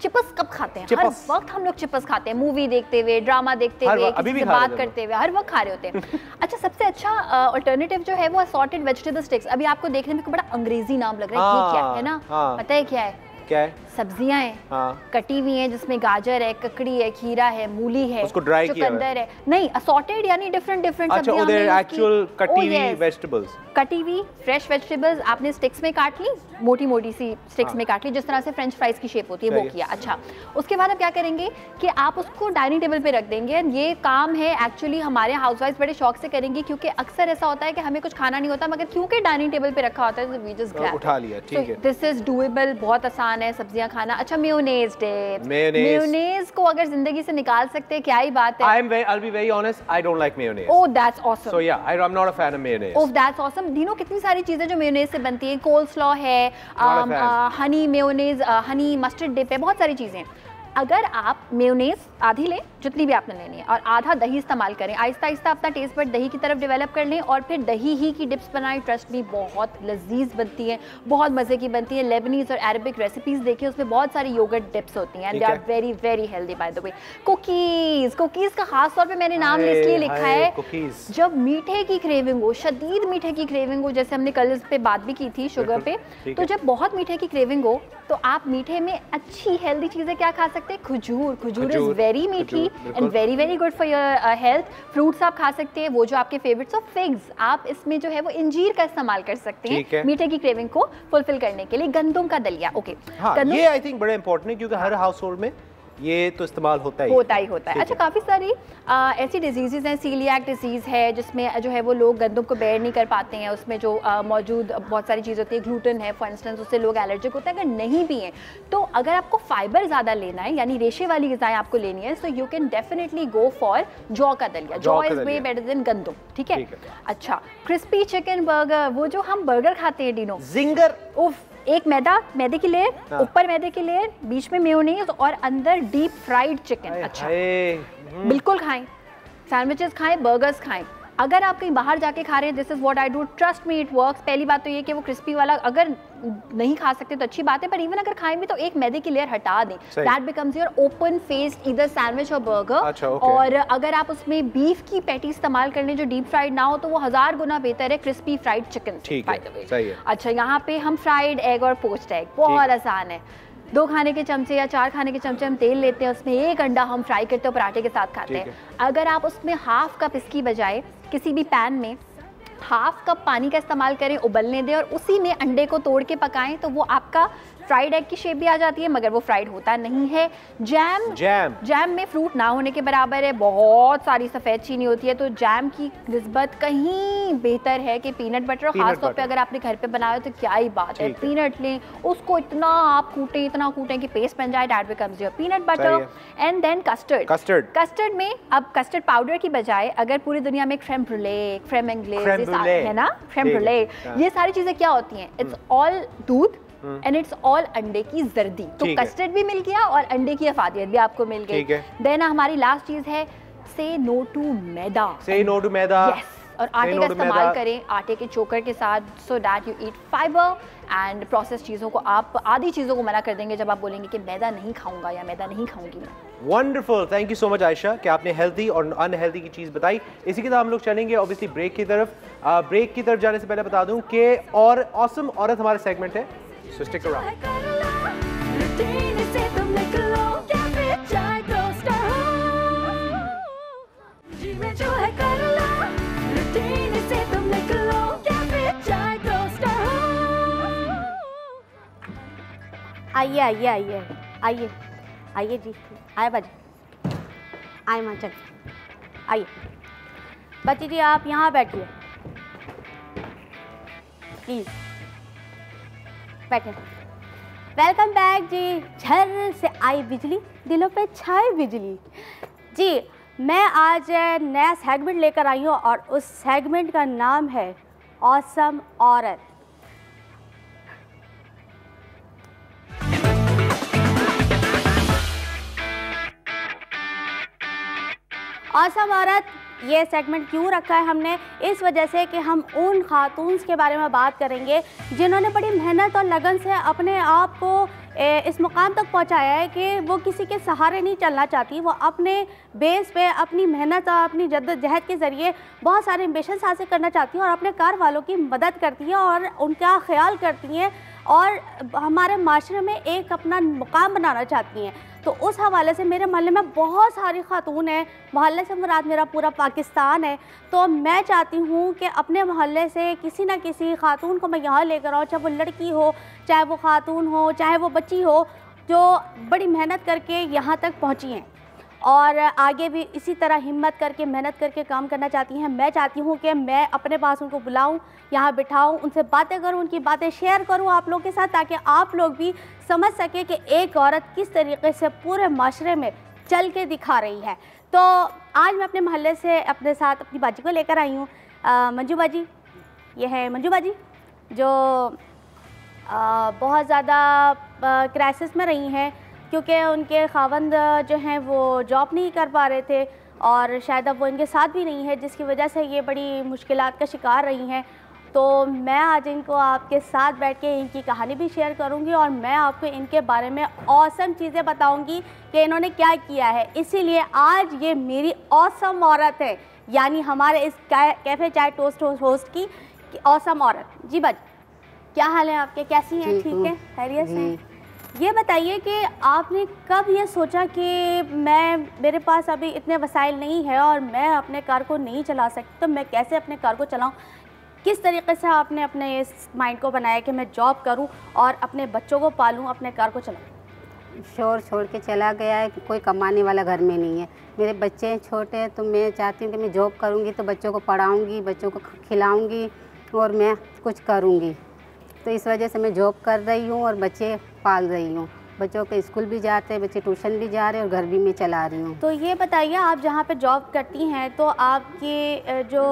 चिप्स कब खाते हैं? हर वक्त हम लोग चिप्स खाते हैं, मूवी देखते हुए, ड्रामा देखते हुए, किसी से बात करते हुए, हर वक्त खा रहे होते हैं। अच्छा, सबसे अच्छा अल्टरनेटिव जो है वो असॉर्टेड वेजिटेबल स्टिक्स। अभी आपको देखने में बड़ा अंग्रेजी नाम लग रहा है, ये क्या है ना? पता है क्या है? क्या है? सब्जियां हैं, कटी हुई हैं, जिसमें गाजर है, ककड़ी है, खीरा है, मूली है, उसको ड्राई किया है। चुकंदर है। नहीं, असॉर्टेड यानी डिफरेंट अच्छा, एक्चुअल कटी हुई वेजिटेबल्स, कटी हुई फ्रेश वेजिटेबल्स आपने स्टिक्स में काट ली, मोटी मोटी सी स्टिक्स में काट ली, जिस तरह से फ्रेंच फ्राइज की शेप होती है वो किया। अच्छा, उसके बाद आप क्या करेंगे कि आप उसको डाइनिंग टेबल पे रख देंगे। ये काम है एक्चुअली हमारे हाउसवाइफ बड़े शौक से करेंगी, क्योंकि अक्सर ऐसा होता है कि हमें कुछ खाना नहीं होता, मगर क्योंकि डाइनिंग टेबल पे रखा होता है वी जस्ट ग्रैब, उठा लिया। ठीक है, दिस इज डूएबल, बहुत आसान है सब्जियां खाना। अच्छा, मेयोनेज डिप, मेयोनेज को अगर जिंदगी से निकाल सकते हैं क्या ही बात है। I'll be very honest, I don't like mayonnaise. Oh, that's awesome. So yeah, I'm not a fan of mayonnaise. Oh, that's awesome. दिनों कितनी सारी चीजें जो मेयोनेज से बनती हैं, कोल्स्लॉ है, honey mayonnaise, honey mustard dip है, बहुत सारी चीजें। अगर आप मेयोनेज आधी लें, जितनी भी आपने लेनी है, और आधा दही इस्तेमाल करें, आहिस्ता आहिस्ता अपना टेस्ट बड दही की तरफ डेवलप कर लें, और फिर दही ही की डिप्स बनाएं। ट्रस्ट मी, बहुत लजीज बनती है, बहुत मज़े की बनती है। लेबनीज और अरबिक रेसिपीज देखिए, उसमें बहुत सारी योगर्ट डिप्स होती हैं, and they are very very healthy by the way. Cookies का खास तौर पे मैंने नाम इसलिए लिखा है, जब मीठे की क्रेविंग हो, शदीद मीठे की क्रेविंग हो, जैसे हमने कल इस पे बात भी की थी शुगर पे, तो जब बहुत मीठे की क्रेविंग हो तो आप मीठे में अच्छी हेल्दी चीज़ें क्या खा सकते हैं? खजूर इज वेरी मीठी and very very good for your health. Fruits आप खा सकते हैं, वो जो आपके फेवरेट्स ऑफ फिग्स, आप इसमें जो है वो इंजीर का इस्तेमाल कर सकते हैं मीठे की क्रेविंग को फुलफिल करने के लिए। गंदम का दलिया, ओके, ये आई थिंक बड़ा इंपॉर्टेंट है, क्योंकि हर हाउस होल्ड में ये तो इस्तेमाल होता ही है। अच्छा, काफ़ी सारी ऐसी डिजीज़ हैं, सीलियाक डिजीज़ है, जिसमें जो है वो लोग गंदम को बेयर नहीं कर पाते हैं, उसमें जो मौजूद बहुत सारी चीज़ होती है, ग्लूटेन है फॉर इंस्टेंस, उससे लोग एलर्जिक होते हैं। अगर नहीं भी हैं तो अगर आपको फाइबर ज़्यादा लेना है, यानी रेशे वाली ग़िज़ाएं आपको लेनी है, so you can definitely go for जौ का दलिया। जौ इज़ वे बेटर देन गंदम, ठीक है। अच्छा, क्रिस्पी चिकन बर्गर, वो जो हम बर्गर खाते हैं डिनो, जिंगर, उफ, एक मैदे की लेयर, ऊपर मैदे की लेयर, बीच में मेयोनेज और अंदर डीप फ्राइड चिकन। अच्छा, बिल्कुल खाएं, सैंडविचेस खाएं, बर्गर्स खाएं। अगर आप कहीं बाहर जाके खा रहे हैं, this is what I do, trust me it works. पहली बात तो ये कि वो क्रिस्पी वाला अगर नहीं खा सकते तो अच्छी बात है, पर इवन अगर खाएं भी तो एक मैदे की लेयर हटा दें, that becomes your open faced either sandwich और बर्गर। अच्छा, okay. और अगर आप उसमें बीफ की पैटी इस्तेमाल कर लें जो डीप फ्राइड ना हो, तो वो 1000 गुना बेहतर है क्रिस्पी फ्राइड चिकन। सही है। अच्छा, यहाँ पे हम फ्राइड एग और पोच्ड एग, बहुत आसान है। 2 खाने के चमचे या 4 खाने के चमचे हम तेल लेते हैं, उसमें 1 अंडा हम फ्राई करते हैं, पराठे के साथ खाते हैं। अगर आप उसमें हाफ कप इसकी बजाय किसी भी पैन में हाफ कप पानी का इस्तेमाल करें, उबलने दें, और उसी में अंडे को तोड़ के पकाएं, तो वो आपका फ्राइड एग की शेप भी आ जाती है, मगर वो फ्राइड होता नहीं है। जैम में फ्रूट ना होने के बराबर है, बहुत सारी सफ़ेद चीनी होती है, तो जैम की निस्बत कहीं बेहतर है कि पीनट बटर, और खासतौर पे अगर आपने घर पे बनाया हो तो क्या ही बात है। पीनट लें, उसको इतना आप कूटें कि पेस्ट बन जाए, that becomes your peanut butter. And then custard में अब कस्टर्ड पाउडर की बजाय अगर पूरी दुनिया में क्रेम ब्रूले, क्रेम एंग्लेज है ना, क्रेम ब्रूले, ये सारी चीज़ें क्या होती हैं? इट्स ऑल दूध एंड इट्स ऑल अंडे की जर्दी। तो कस्टर्ड भी मिल गया और अंडे की अफादियत भी आपको मिल गई। देन हमारी लास्ट चीज है से नो टू मैदा। यस, और आटे का इस्तेमाल करें, आटे के चोकर के साथ, so that you eat fibre and process चीज़ों को। आप आधी चीज़ों को मना कर देंगे जब आप बोलेंगे कि मैदा नहीं खाऊंगा या मैदा नहीं खाऊंगी मैं। Wonderful, thank you so much Ayesha कि आपने हेल्दी और अनहेल्दी की चीज़ बताई। इसी के साथ हम लोग चलेंगे ऑब्वियसली ब्रेक की तरफ। ब्रेक की तरफ जाने से पहले बता दूं कि और ऑसम औरत हमारे सेगमेंट है, सो स्टिक अराउंड। आइए जी, आए बाजी, आए माँ, चल आइए। बच्ची जी आप यहाँ बैठिए प्लीज, बैठे। वेलकम बैक जी। झर से आई बिजली, दिलों पे छाए बिजली। जी मैं आज नया सेगमेंट लेकर आई हूँ और उस सेगमेंट का नाम है ऑसम औरत। ऑसम औरत ये सेगमेंट क्यों रखा है हमने, इस वजह से कि हम उन खातून के बारे में बात करेंगे जिन्होंने बड़ी मेहनत और लगन से अपने आप को इस मुकाम तक पहुंचाया है कि वो किसी के सहारे नहीं चलना चाहती। वो अपने बेस पे अपनी मेहनत और अपनी जद्दोजहद के ज़रिए बहुत सारे एम्बिशंस हासिल करना चाहती हैं और अपने कार वालों की मदद करती हैं और उनका ख्याल करती हैं और हमारे माशरे में एक अपना मुकाम बनाना चाहती हैं। तो उस हवाले से मेरे मोहल्ले में बहुत सारी खातून हैं, मोहल्ले से मुराद मेरा पूरा पाकिस्तान है। तो मैं चाहती हूँ कि अपने मोहल्ले से किसी ना किसी खातून को मैं यहाँ लेकर आऊँ, चाहे वो लड़की हो, चाहे वो खातून हो, चाहे वो बच्ची हो, जो बड़ी मेहनत करके यहाँ तक पहुँची हैं और आगे भी इसी तरह हिम्मत करके मेहनत करके काम करना चाहती हैं। मैं चाहती हूँ कि मैं अपने पास उनको बुलाऊँ, यहाँ बिठाऊँ, उनसे बातें करूँ, उनकी बातें शेयर करूँ आप लोगों के साथ, ताकि आप लोग भी समझ सकें कि एक औरत किस तरीके से पूरे माशरे में चल के दिखा रही है। तो आज मैं अपने मोहल्ले से अपने साथ अपनी बाजी को लेकर आई हूँ, मंजू बाजी। ये है मंजू बाजी जो बहुत ज़्यादा क्राइसिस में रही हैं क्योंकि उनके खावंद जो हैं वो जॉब नहीं कर पा रहे थे और शायद अब वो इनके साथ भी नहीं है, जिसकी वजह से ये बड़ी मुश्किलात का शिकार रही हैं। तो मैं आज इनको आपके साथ बैठ के इनकी कहानी भी शेयर करूंगी और मैं आपको इनके बारे में ऑसम चीज़ें बताऊंगी कि इन्होंने क्या किया है। इसीलिए आज ये मेरी ऑसम औरत है, यानी हमारे इस कैफ़े चाय टोस्ट होस्ट की ऑसम औरत। जी बाजी, क्या हाल है आपके, कैसी हैं? ठीक है, खैरियत से? ये बताइए कि आपने कब ये सोचा कि मेरे पास अभी इतने वसाइल नहीं है और मैं अपने कार को नहीं चला सकती, तो मैं कैसे अपने कार को चलाऊं? किस तरीके से आपने अपने इस माइंड को बनाया कि मैं जॉब करूं और अपने बच्चों को पालूं, अपने कार को चलाऊं? शोर छोड़ के चला गया है कि कोई कमाने वाला घर में नहीं है। मेरे बच्चे छोटे हैं तो मैं चाहती हूँ कि मैं जॉब करूँगी तो बच्चों को पढ़ाऊँगी, बच्चों को खिलाऊँगी और मैं कुछ करूँगी। तो इस वजह से मैं जॉब कर रही हूँ और बच्चे पाल रही हूँ। बच्चों के स्कूल भी जाते हैं, बच्चे ट्यूशन भी जा रहे हैं और घर भी मैं चला रही हूँ। तो ये बताइए, आप जहाँ पे जॉब करती हैं तो आपकी जो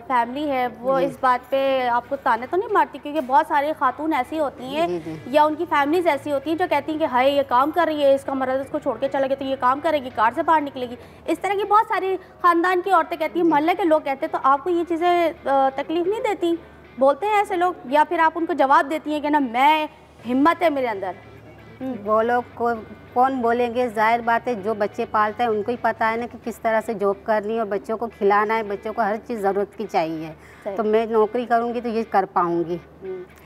फैमिली है वो इस बात पे आपको ताने तो नहीं मारती? क्योंकि बहुत सारी खातून ऐसी होती हैं या उनकी फैमिलीज ऐसी होती हैं जो कहती हैं कि हाय ये काम कर रही है, इसका मर्द इसको छोड़ के चला गया तो ये काम करेगी, कार से बाहर निकलेगी। इस तरह की बहुत सारी ख़ानदान की औरतें कहती हैं, मोहल्ले के लोग कहते हैं। तो आपको ये चीज़ें तकलीफ़ नहीं देती? बोलते हैं ऐसे लोग, या फिर आप उनको जवाब देती हैं कि ना मैं हिम्मत है मेरे अंदर? वो लोग को कौन बोलेंगे, जाहिर बात है जो बच्चे पालते हैं उनको ही पता है ना कि किस तरह से जॉब करनी है और बच्चों को खिलाना है। बच्चों को हर चीज़ ज़रूरत की चाहिए, तो मैं नौकरी करूँगी तो ये कर पाऊँगी।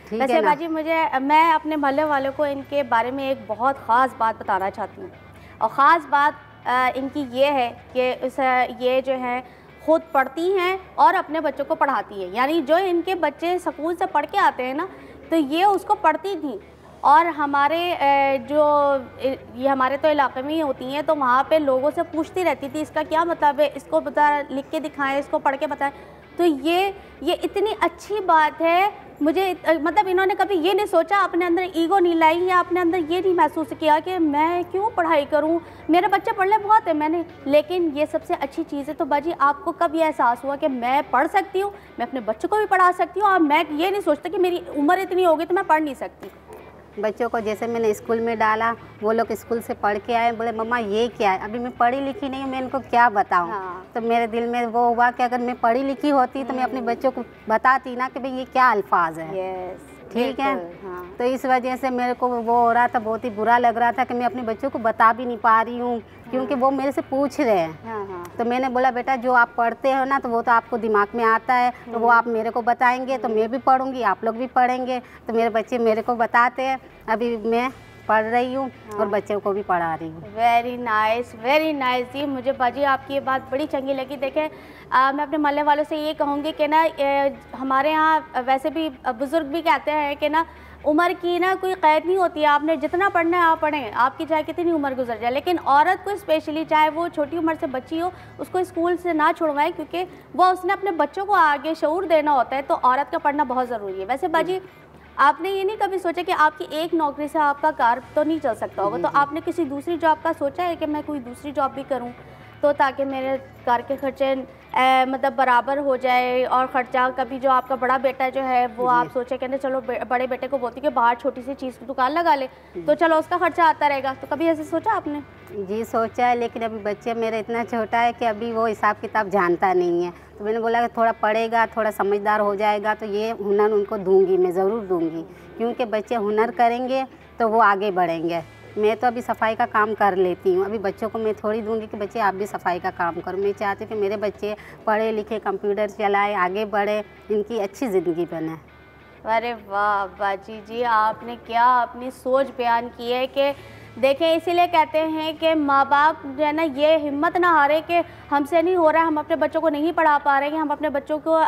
ठीक है बाजी, मैं अपने मोहल्ले वालों को इनके बारे में एक बहुत ख़ास बात बताना चाहती हूँ और ख़ास बात इनकी ये है कि ये जो है खुद पढ़ती हैं और अपने बच्चों को पढ़ाती हैं। यानी जो इनके बच्चे स्कूल से पढ़ के आते हैं ना, तो ये उसको पढ़ती थी और हमारे ये हमारे तो इलाके में ही होती हैं, तो वहाँ पे लोगों से पूछती रहती थी इसका क्या मतलब है, इसको बता, लिख के दिखाएं, इसको पढ़ के बताएं। तो ये इतनी अच्छी बात है। मुझे मतलब इन्होंने कभी ये नहीं सोचा, अपने अंदर ईगो नहीं लाई या अपने अंदर ये नहीं महसूस किया कि मैं क्यों पढ़ाई करूं, मेरे बच्चे पढ़ ले बहुत है मैंने। लेकिन ये सबसे अच्छी चीज़ है। तो बाजी, आपको कब ये एहसास हुआ कि मैं पढ़ सकती हूँ, मैं अपने बच्चों को भी पढ़ा सकती हूँ और मैं ये नहीं सोचता कि मेरी उम्र इतनी होगी तो मैं पढ़ नहीं सकती? बच्चों को जैसे मैंने स्कूल में डाला, वो लोग स्कूल से पढ़ के आए, बोले मम्मा ये क्या है, अभी मैं पढ़ी लिखी नहीं हूँ, मैं इनको क्या बताऊँ। तो मेरे दिल में वो हुआ कि अगर मैं पढ़ी लिखी होती तो मैं अपने बच्चों को बताती ना कि भाई ये क्या अल्फाज है। ठीक है। तो इस वजह से मेरे को वो हो रहा था, बहुत ही बुरा लग रहा था कि मैं अपने बच्चों को बता भी नहीं पा रही हूँ क्योंकि वो मेरे से पूछ रहे हैं। तो मैंने बोला बेटा जो आप पढ़ते हो ना तो वो तो आपको दिमाग में आता है, तो वो आप मेरे को बताएंगे तो मैं भी पढ़ूंगी, आप लोग भी पढ़ेंगे। तो मेरे बच्चे मेरे को बताते हैं, अभी मैं पढ़ रही हूँ और बच्चों को भी पढ़ा रही हूँ। वेरी नाइस, वेरी नाइस जी। मुझे बाजी आपकी ये बात बड़ी चंगी लगी। देखें, मैं अपने मोहल्ले वालों से ये कहूँगी कि ना हमारे यहाँ वैसे भी बुज़ुर्ग भी कहते हैं कि ना उम्र की ना कोई क़ैद नहीं होती है, आपने जितना पढ़ना है आप पढ़ें, आपकी चाहे कितनी उम्र गुजर जाए। लेकिन औरत को स्पेशली, चाहे वो छोटी उम्र से बच्ची हो, उसको स्कूल से ना छुड़वाएं क्योंकि वो उसने अपने बच्चों को आगे शऊर देना होता है। तो औरत का पढ़ना बहुत ज़रूरी है। वैसे बाजी, आपने ये नहीं कभी सोचा कि आपकी एक नौकरी से आपका कार तो नहीं चल सकता होगा, तो आपने किसी दूसरी जॉब का सोचा है कि मैं कोई दूसरी जॉब भी करूं? तो ताकि मेरे घर के खर्चे मतलब बराबर हो जाए। और ख़र्चा कभी जो आपका बड़ा बेटा जो है वो आप सोचे कहते चलो बड़े बेटे को बोलती कि बाहर छोटी सी चीज़ की दुकान लगा ले तो चलो उसका खर्चा आता रहेगा, तो कभी ऐसे सोचा आपने? जी सोचा है, लेकिन अभी बच्चे मेरा इतना छोटा है कि अभी वो हिसाब किताब जानता नहीं है। तो मैंने बोला कि थोड़ा पढ़ेगा, थोड़ा समझदार हो जाएगा तो ये हुनर उनको दूंगी, मैं ज़रूर दूंगी, क्योंकि बच्चे हुनर करेंगे तो वो आगे बढ़ेंगे। मैं तो अभी सफाई का काम कर लेती हूँ, अभी बच्चों को मैं थोड़ी दूंगी कि बच्चे आप भी सफाई का काम करो। मैं चाहती हूँ कि मेरे बच्चे पढ़े लिखे, कंप्यूटर चलाए, आगे बढ़े, इनकी अच्छी ज़िंदगी बने। अरे वाह बाजी जी, आपने क्या अपनी सोच बयान की है कि देखें, इसीलिए कहते हैं कि माँ बाप जो है ना ये हिम्मत ना हारे कि हमसे नहीं हो रहा है, हम अपने बच्चों को नहीं पढ़ा पा रहे हैं, हम अपने बच्चों को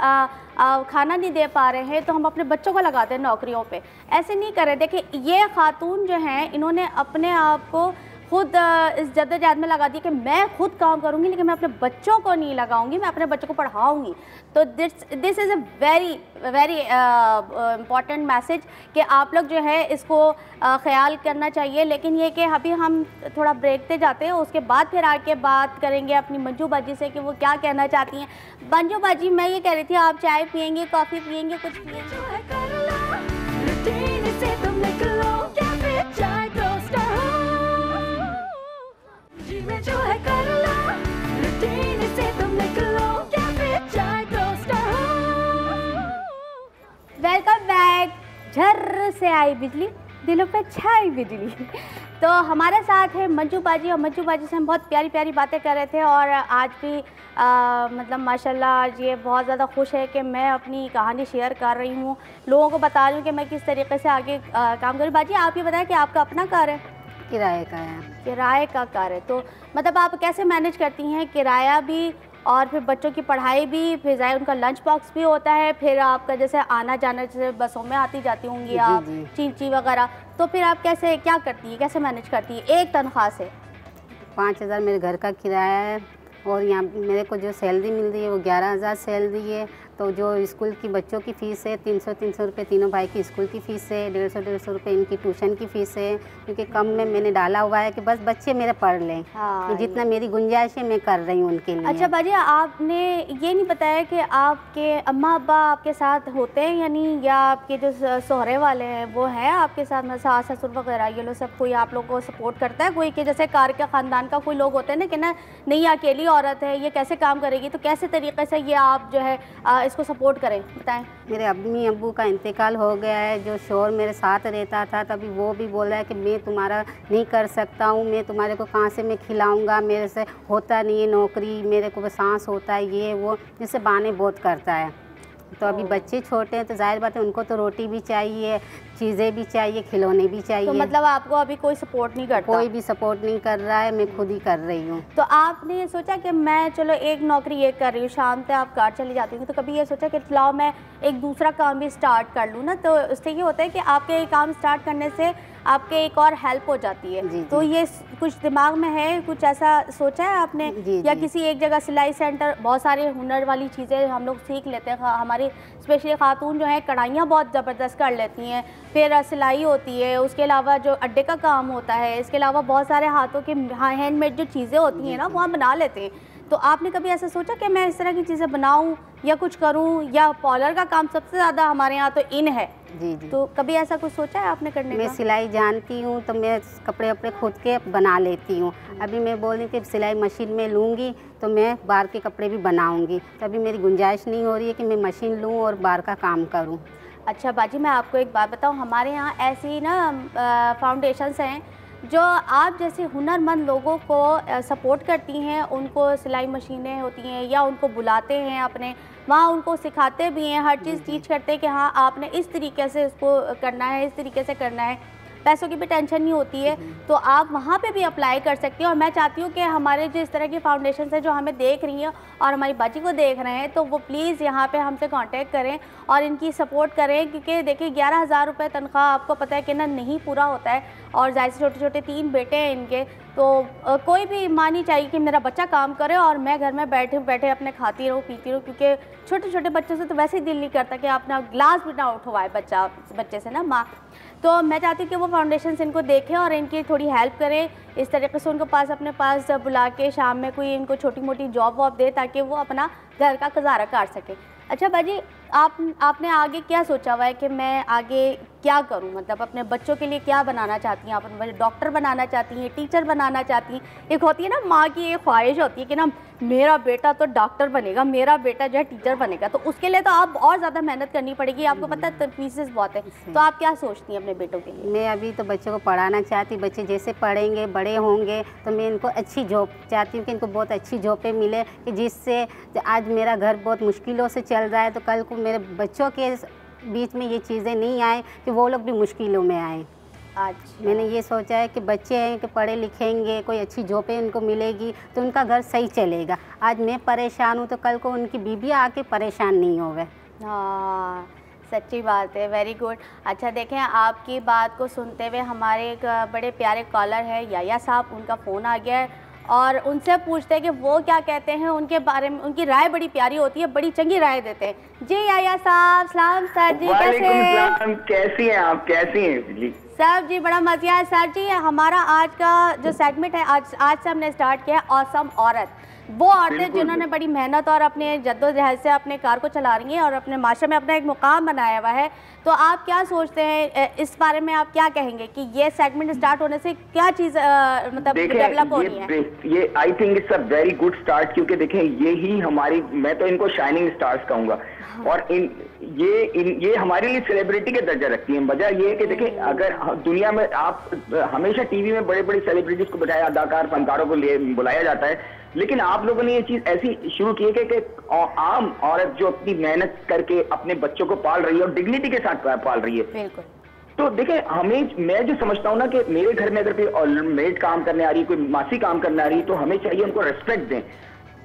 खाना नहीं दे पा रहे हैं, तो हम अपने बच्चों को लगाते हैं नौकरियों पे। ऐसे नहीं करें। देखिए ये खातून जो हैं इन्होंने अपने आप को खुद इस जद्दोजहद में लगा दी कि मैं खुद काम करूंगी लेकिन मैं अपने बच्चों को नहीं लगाऊंगी, मैं अपने बच्चों को पढ़ाऊंगी। तो this is a very very important message कि आप लोग जो है इसको ख्याल करना चाहिए। लेकिन ये कि अभी हम थोड़ा ब्रेक पे जाते हैं, उसके बाद फिर आके बात करेंगे अपनी मंजू बाजी से कि वो क्या कहना चाहती हैं। मंजू बाजी, मैं ये कह रही थी आप चाय पियेंगे, कॉफ़ी पियेंगे, कुछ जो है कर लो, रूटीन से तुम निकलो, कैफे चाय टोस्टर हो। Welcome back. झर्र से आई बिजली, दिलों पे छाई बिजली। तो हमारे साथ है मंजू बाजी, और मंजू बाजी से हम बहुत प्यारी प्यारी बातें कर रहे थे। और आज भी मतलब माशाल्लाह आज ये बहुत ज़्यादा खुश है कि मैं अपनी कहानी शेयर कर रही हूँ, लोगों को बता रही हूँ कि मैं किस तरीके से आगे काम करूँ। बाजी आप ये बताएं कि आपका अपना कार है? किराए का है। किराए का कार है, तो मतलब आप कैसे मैनेज करती हैं किराया भी और फिर बच्चों की पढ़ाई भी, फिर जाए उनका लंच बॉक्स भी होता है, फिर आपका जैसे आना जाना, जैसे बसों में आती जाती होंगी आप, चींची वगैरह, तो फिर आप कैसे क्या करती हैं, कैसे मैनेज करती हैं एक तनख्वाह से? 5,000 मेरे घर का किराया है, और यहाँ मेरे को जो सैलरी मिल रही है वो 11,000 सैलरी है। तो जो स्कूल की बच्चों की फ़ीस है 300 रुपये, तीनों भाई की स्कूल की फ़ीस है, 150 रुपये इनकी ट्यूशन की फ़ीस है, क्योंकि कम में मैंने डाला हुआ है कि बस बच्चे मेरे पढ़ लें। तो जितना मेरी गुंजाइश है मैं कर रही हूँ उनके लिए। अच्छा बाजी, आपने ये नहीं बताया कि आपके अम्मा अब्बा आपके साथ होते हैं यानी, या आपके जो सोहरे वाले हैं वो हैं आपके साथ, मतलब सास ससुर वगैरह ये लोग सब, कोई आप लोग को सपोर्ट करता है? कोई कि जैसे कार के ख़ानदान का कोई लोग होते हैं ना कि ना नहीं अकेली औरत है, ये कैसे काम करेगी, तो कैसे तरीके से ये आप जो है इसको सपोर्ट करें, बताएं। मेरे अम्मी अब्बू का इंतकाल हो गया है, जो शोर मेरे साथ रहता था तभी वो भी बोला है कि मैं तुम्हारा नहीं कर सकता हूँ, मैं तुम्हारे को कहाँ से मैं खिलाऊँगा, मेरे से होता नहीं है नौकरी, मेरे को सांस होता है ये वो, जिससे बहाने बहुत करता है। तो अभी बच्चे छोटे हैं तो जाहिर बात है उनको तो रोटी भी चाहिए, चीज़ें भी चाहिए, खिलौने भी चाहिए। तो मतलब आपको अभी कोई सपोर्ट नहीं करता? कोई भी सपोर्ट नहीं कर रहा है, मैं खुद ही कर रही हूँ। तो आपने ये सोचा कि मैं चलो एक नौकरी ये कर रही हूँ, शाम तक आप कार चली जाती हूँ, तो कभी ये सोचा कि लाओ मैं एक दूसरा काम भी स्टार्ट कर लूँ ना? तो उससे ये होता है कि आपके काम स्टार्ट करने से आपके एक और हेल्प हो जाती है। जी, तो जी। ये कुछ दिमाग में है, कुछ ऐसा सोचा है आपने? जी, या जी। किसी एक जगह सिलाई सेंटर, बहुत सारे हुनर वाली चीज़ें हम लोग सीख लेते हैं, हमारी स्पेशली खातून जो है कढ़ाइयाँ बहुत ज़बरदस्त कर लेती हैं, फिर सिलाई होती है, उसके अलावा जो अड्डे का काम होता है, इसके अलावा बहुत सारे हाथों के हैंडमेड जो चीज़ें होती हैं ना वो हम बना लेते हैं। तो आपने कभी ऐसा सोचा कि मैं इस तरह की चीज़ें बनाऊं या कुछ करूं? या पार्लर का काम सबसे ज़्यादा हमारे यहाँ तो इन है। जी जी। तो कभी ऐसा कुछ सोचा है आपने करने मैं का? सिलाई जानती हूँ तो मैं कपड़े वपड़े खुद के बना लेती हूँ। अभी मैं बोल रही थी सिलाई मशीन में लूँगी तो मैं बाहर के कपड़े भी बनाऊँगी, तो अभी मेरी गुंजाइश नहीं हो रही है कि मैं मशीन लूँ और बाहर का काम करूँ। अच्छा बाजी, मैं आपको एक बात बताऊँ, हमारे यहाँ ऐसी ना फाउंडेशंस हैं जो आप जैसे हुनरमंद लोगों को सपोर्ट करती हैं, उनको सिलाई मशीनें होती हैं या उनको बुलाते हैं अपने वहाँ, उनको सिखाते भी हैं, हर चीज़ टीच करते हैं कि हाँ आपने इस तरीके से इसको करना है, इस तरीके से करना है, पैसों की भी टेंशन नहीं होती है, तो आप वहाँ पे भी अप्लाई कर सकती हैं। और मैं चाहती हूँ कि हमारे जो इस तरह की फाउंडेशन है जो हमें देख रही हैं और हमारी बाजी को देख रहे हैं, तो वो प्लीज़ यहाँ पे हमसे कांटेक्ट करें और इनकी सपोर्ट करें, क्योंकि देखिए 11,000 रुपये तनख्वाह आपको पता है कि ना नहीं पूरा होता है, और जाहिर से छोटे छोटे 3 बेटे हैं इनके, तो कोई भी माँ नहीं चाहिए कि मेरा बच्चा काम करे और मैं घर में बैठे बैठे अपने खाती रहूँ पीती रहूँ, क्योंकि छोटे छोटे बच्चों से तो वैसे ही दिल नहीं करता कि अपना ग्लास भी ना उठवाए बच्चे से ना माँ। तो मैं चाहती हूँ कि वो फाउंडेशन से इनको देखें और इनकी थोड़ी हेल्प करें, इस तरीके से उनको अपने पास बुला के शाम में कोई इनको छोटी मोटी जॉब वॉब दे ताकि वो अपना घर का गुजारा कर सके। अच्छा बाजी, आपने आगे क्या सोचा हुआ है कि मैं आगे क्या करूं, मतलब अपने बच्चों के लिए क्या बनाना चाहती हैं आप? अपने डॉक्टर बनाना चाहती हैं, टीचर बनाना चाहती हैं? एक होती है ना माँ की एक ख्वाहिश होती है कि ना मेरा बेटा तो डॉक्टर बनेगा, मेरा बेटा जो है टीचर बनेगा, तो उसके लिए तो आप और ज़्यादा मेहनत करनी पड़ेगी, आपको पता है फीसेस बहुत है। तो आप क्या सोचती हैं अपने बेटों के लिए? मैं अभी तो बच्चों को पढ़ाना चाहती, बच्चे जैसे पढ़ेंगे बड़े होंगे तो मैं इनको अच्छी जॉब चाहती हूँ कि इनको बहुत अच्छी जॉबें मिले, कि जिससे आज मेरा घर बहुत मुश्किलों से चल रहा है तो कल को मेरे बच्चों के बीच में ये चीज़ें नहीं आए कि वो लोग भी मुश्किलों में आए। अच्छा। मैंने ये सोचा है कि बच्चे हैं कि पढ़े लिखेंगे, कोई अच्छी जॉबें उनको मिलेगी तो उनका घर सही चलेगा। आज मैं परेशान हूँ तो कल को उनकी बीवी आके परेशान नहीं होवे। हाँ सच्ची बात है, वेरी गुड। अच्छा देखें, आपकी बात को सुनते हुए हमारे एक बड़े प्यारे कॉलर है याया साहब, उनका फ़ोन आ गया है और उनसे पूछते हैं कि वो क्या कहते हैं उनके बारे में। उनकी राय बड़ी प्यारी होती है, बड़ी चंगी राय देते हैं। जी याया साहब, सलाम सर जी, कैसी हैं आप? कैसी हैं जी? सर जी बड़ा मज़ा है सर जी। हमारा आज का जो सेगमेंट है आज से हमने स्टार्ट किया है ऑसम औरत। वो औरतें जिन्होंने बड़ी मेहनत और अपने जद्दोजहद से अपने कार को चला रही हैं और अपने माशरे में अपना एक मुकाम बनाया हुआ है। तो आप क्या सोचते हैं इस बारे में, आप क्या कहेंगे कि ये सेगमेंट स्टार्ट होने से क्या चीज़ मतलब डेवलप हो रही है? ये I think it's a very good start, क्योंकि देखें ये ही हमारी, मैं तो इनको शाइनिंग स्टार्स कहूँगा। और ये हमारे लिए सेलिब्रिटी के दर्जा रखती हैं। वजह ये है कि देखें, अगर दुनिया में आप हमेशा टीवी में बड़े बड़े सेलिब्रिटीज को बैठाया, अदाकार फनकारों को बुलाया जाता है, लेकिन आप लोगों ने ये चीज ऐसी शुरू की है कि आम औरत जो अपनी मेहनत करके अपने बच्चों को पाल रही है और डिग्निटी के साथ पाल रही है। बिल्कुल। तो देखें, मैं जो समझता हूँ ना कि मेरे घर में अगर कोई मेड काम करने आ रही है, कोई मासी काम करने आ रही है, तो हमें चाहिए उनको रेस्पेक्ट दें।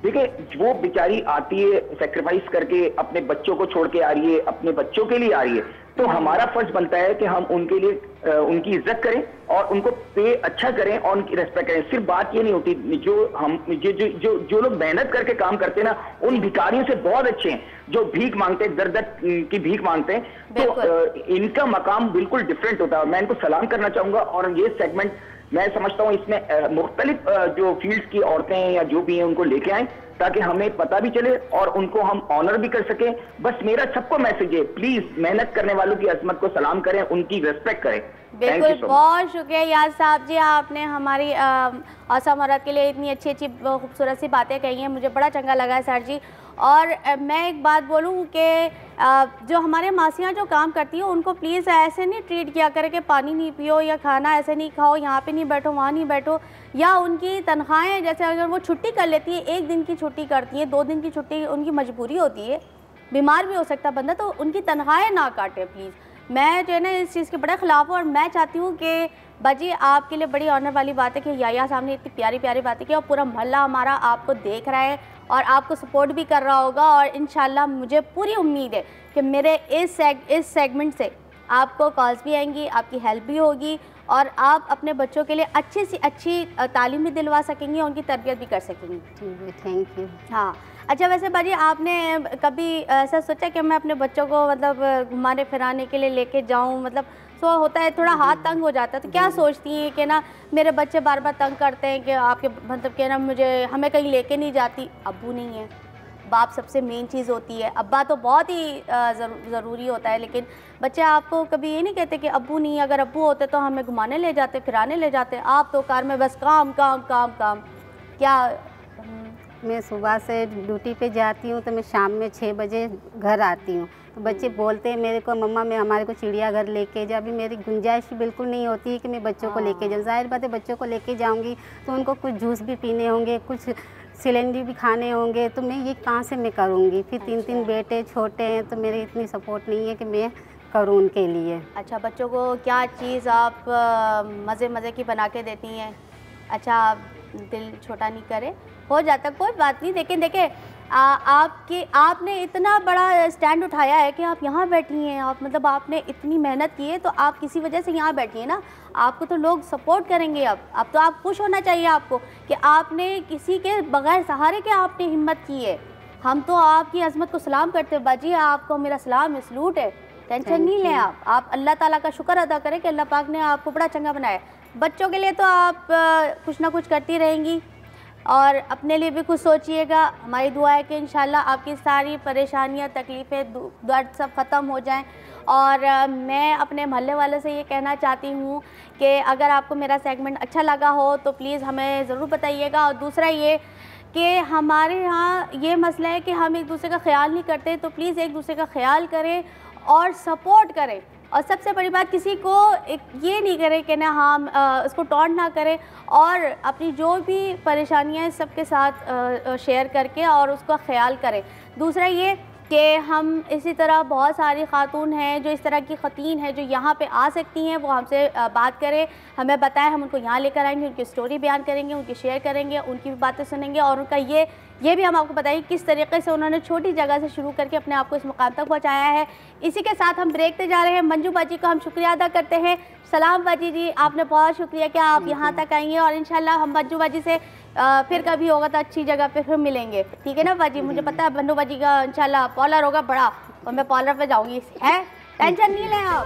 देखिए, वो बेचारी आती है सेक्रीफाइस करके, अपने बच्चों को छोड़ के आ रही है, अपने बच्चों के लिए आ रही है, तो हमारा फर्ज बनता है कि हम उनके लिए उनकी इज्जत करें और उनको पे अच्छा करें और उनकी रेस्पेक्ट करें। सिर्फ बात ये नहीं होती, जो लोग मेहनत करके काम करते हैं ना, उन भिखारियों से बहुत अच्छे हैं जो भीख मांगते हैं, दर दर की भीख मांगते हैं, तो इनका मकाम बिल्कुल डिफरेंट होता है। मैं इनको सलाम करना चाहूंगा। और ये सेगमेंट मैं समझता हूँ इसमें मुख्तलिफ जो फील्ड्स की औरतें हैं या जो भी हैं उनको लेके आए, ताकि हमें पता भी चले और उनको हम ऑनर भी कर सकें। बस मेरा सबको मैसेज है, प्लीज मेहनत करने वालों की अजमत को सलाम करें, उनकी रेस्पेक्ट करें। बिल्कुल, बहुत शुक्रिया याद साहब जी, आपने हमारी असम औरत के लिए इतनी अच्छी अच्छी खूबसूरत सी बातें कही हैं, मुझे बड़ा चंगा लगा सर जी। और मैं एक बात बोलूँ कि जो हमारे मासियाँ जो काम करती हैं उनको प्लीज़ ऐसे नहीं ट्रीट किया करें कि पानी नहीं पियो या खाना ऐसे नहीं खाओ, यहाँ पे नहीं बैठो, वहाँ नहीं बैठो, या उनकी तनख्वाहें जैसे अगर वो छुट्टी कर लेती है, 1 दिन की छुट्टी करती है, 2 दिन की छुट्टी, उनकी मजबूरी होती है, बीमार भी हो सकता बंदा, तो उनकी तनख्वाहें ना काटे प्लीज़। मैं जो है ना इस चीज़ के बड़ा ख़िलाफ़ हूँ और मैं चाहती हूँ कि बाजी आपके लिए बड़ी ऑनर वाली बात है कि याया साहब ने इतनी प्यारी प्यारी बातें की और पूरा मोहल्ला हमारा आपको देख रहा है और आपको सपोर्ट भी कर रहा होगा। और इंशाल्लाह मुझे पूरी उम्मीद है कि मेरे इस सेगमेंट से आपको कॉल्स भी आएंगी, आपकी हेल्प भी होगी और आप अपने बच्चों के लिए अच्छी सी अच्छी तालीम भी दिलवा सकेंगी और उनकी तरबियत भी कर सकेंगी। Thank you. हाँ अच्छा, वैसे बाजी आपने कभी ऐसा सोचा कि मैं अपने बच्चों को मतलब घुमाने फिराने के लिए लेके जाऊँ? मतलब सो होता है थोड़ा हाथ तंग हो जाता है, तो क्या सोचती हैं कि ना मेरे बच्चे बार बार तंग करते हैं कि आपके मतलब कि ना हमें कहीं लेके नहीं जाती? अब्बू नहीं है, बाप सबसे मेन चीज़ होती है, अब्बा तो बहुत ही ज़रूरी होता है, लेकिन बच्चे आपको कभी ये नहीं कहते कि अब्बू नहीं, अगर अब्बू होते तो हमें घुमाने ले जाते, फिराने ले जाते, आप तो कार में बस काम काम काम काम। क्या मैं सुबह से ड्यूटी पे जाती हूँ तो मैं शाम में 6 बजे घर आती हूँ, तो बच्चे बोलते हैं मेरे को मम्मा मैं हमारे को चिड़ियाघर लेके जा। अभी मेरी गुंजाइश बिल्कुल नहीं होती है कि मैं बच्चों को लेके जाऊँ। जाहिर बात है बच्चों को लेके जाऊँगी तो उनको कुछ जूस भी पीने होंगे, कुछ सिलेंडर भी खाने होंगे, तो मैं ये कहाँ से मैं करूँगी? फिर 3 बेटे छोटे हैं तो मेरी इतनी सपोर्ट नहीं है कि मैं करूँ उनके लिए। अच्छा, बच्चों को क्या चीज़ आप मज़े मज़े की बना के देती हैं? अच्छा, दिल छोटा नहीं करे, हो जाता, कोई बात नहीं। लेकिन देखिए आपने इतना बड़ा स्टैंड उठाया है कि आप यहाँ बैठी हैं, आप मतलब आपने इतनी मेहनत की है, तो आप किसी वजह से यहाँ बैठी हैं ना, आपको तो लोग सपोर्ट करेंगे। अब तो आप खुश होना चाहिए आपको कि आपने किसी के बगैर सहारे के आपने हिम्मत की है। हम तो आपकी अजमत को सलाम करते हैं बाजी, आपको मेरा सलाम सलूट है। टेंशन नहीं लें आप अल्लाह ताला का शुक्र अदा करें कि अल्लाह पाक ने आपको बड़ा चंगा बनाया। बच्चों के लिए तो आप कुछ ना कुछ करती रहेंगी और अपने लिए भी कुछ सोचिएगा। हमारी दुआ है कि इंशाल्लाह आपकी सारी परेशानियां, तकलीफ़ें, दर्द सब ख़त्म हो जाएं। और मैं अपने मोहल्ले वालों से ये कहना चाहती हूँ कि अगर आपको मेरा सेगमेंट अच्छा लगा हो तो प्लीज़ हमें ज़रूर बताइएगा। और दूसरा ये कि हमारे यहाँ ये मसला है कि हम एक दूसरे का ख्याल नहीं करते, तो प्लीज़ एक दूसरे का ख्याल करें और सपोर्ट करें। और सबसे बड़ी बात, किसी को ये नहीं करें कि ना हम उसको टॉन्ट ना करें, और अपनी जो भी परेशानियां हैं सबके साथ शेयर करके और उसका ख्याल करें। दूसरा ये कि हम इसी तरह बहुत सारी खातून हैं जो इस तरह की ख़तीन हैं जो यहाँ पे आ सकती हैं, वो हमसे बात करें, हमें बताएं, हम उनको यहाँ लेकर आएंगे, उनकी स्टोरी बयान करेंगे, उनकी शेयर करेंगे, उनकी भी बातें सुनेंगे और उनका ये भी हम आपको बताएंगे किस तरीके से उन्होंने छोटी जगह से शुरू करके अपने आप को इस मुकाम तक पहुँचाया है। इसी के साथ हम ब्रेक पे जा रहे हैं। मंजू बाजी का हम शुक्रिया अदा करते हैं। सलाम बाजी जी, आपने बहुत शुक्रिया कि आप यहाँ तक आई हैं और इंशाल्लाह हम मंजू बाजी से फिर कभी होगा तो अच्छी जगह पे फिर मिलेंगे, ठीक है ना बाजी? मुझे पता है मंजू बाजी का इंशाल्लाह पार्लर होगा बड़ा, और मैं पार्लर पे जाऊँगी, है, टेंशन नहीं लें आप।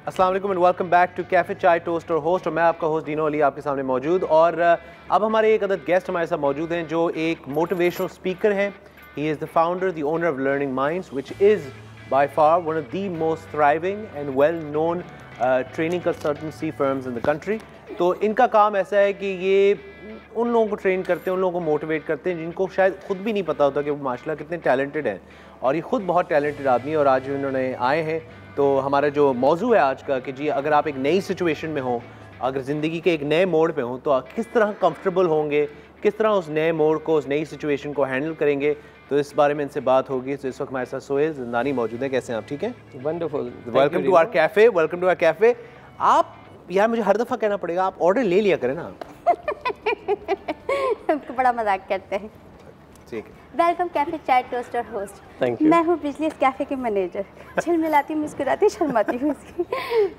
अस्सलाम वालेकुम and welcome back to cafe chai toast और होस्ट, और मैं आपका होस्ट दीनो अली आपके सामने मौजूद। और अब हमारे एक अदद गेस्ट हमारे साथ मौजूद हैं जो एक मोटिवेशनल स्पीकर हैं। He is the founder, the owner of learning minds, which is by far one of the most thriving and well known training consultancy firms in the country. तो इनका काम ऐसा है कि ये उन लोगों को ट्रेन करते हैं, उन लोगों को मोटिवेट करते हैं जिनको शायद खुद भी नहीं पता होता कि वो माशाल्लाह कितने टैलेंटेड हैं, और ये खुद बहुत टैलेंटेड आदमी। और आज इन्होंने आए हैं, तो हमारा जो मौजू है आज का कि जी अगर आप एक नई सिचुएशन में हो, अगर ज़िंदगी के एक नए मोड़ पे हो, तो आप किस तरह कंफर्टेबल होंगे, किस तरह उस नए मोड़ को, उस नई सिचुएशन को हैंडल करेंगे, तो इस बारे में इनसे बात होगी। तो इस वक्त हमारे साथ सोहेल जिंदानी मौजूद है। कैसे हैं आप? ठीक है, wonderful, welcome to our cafe, welcome to our cafe. आप यार मुझे हर दफ़ा कहना पड़ेगा, आप ऑर्डर ले लिया करें ना। बड़ा मजाक करते हैं। ठीक है, वेलकम कैफे चाय टोस्ट और होस्ट। Thank you. मैं हूँ बिजली इस कैफे के मैनेजर, झिलमिलाती मुस्कुराती शर्माती हूँ इसकी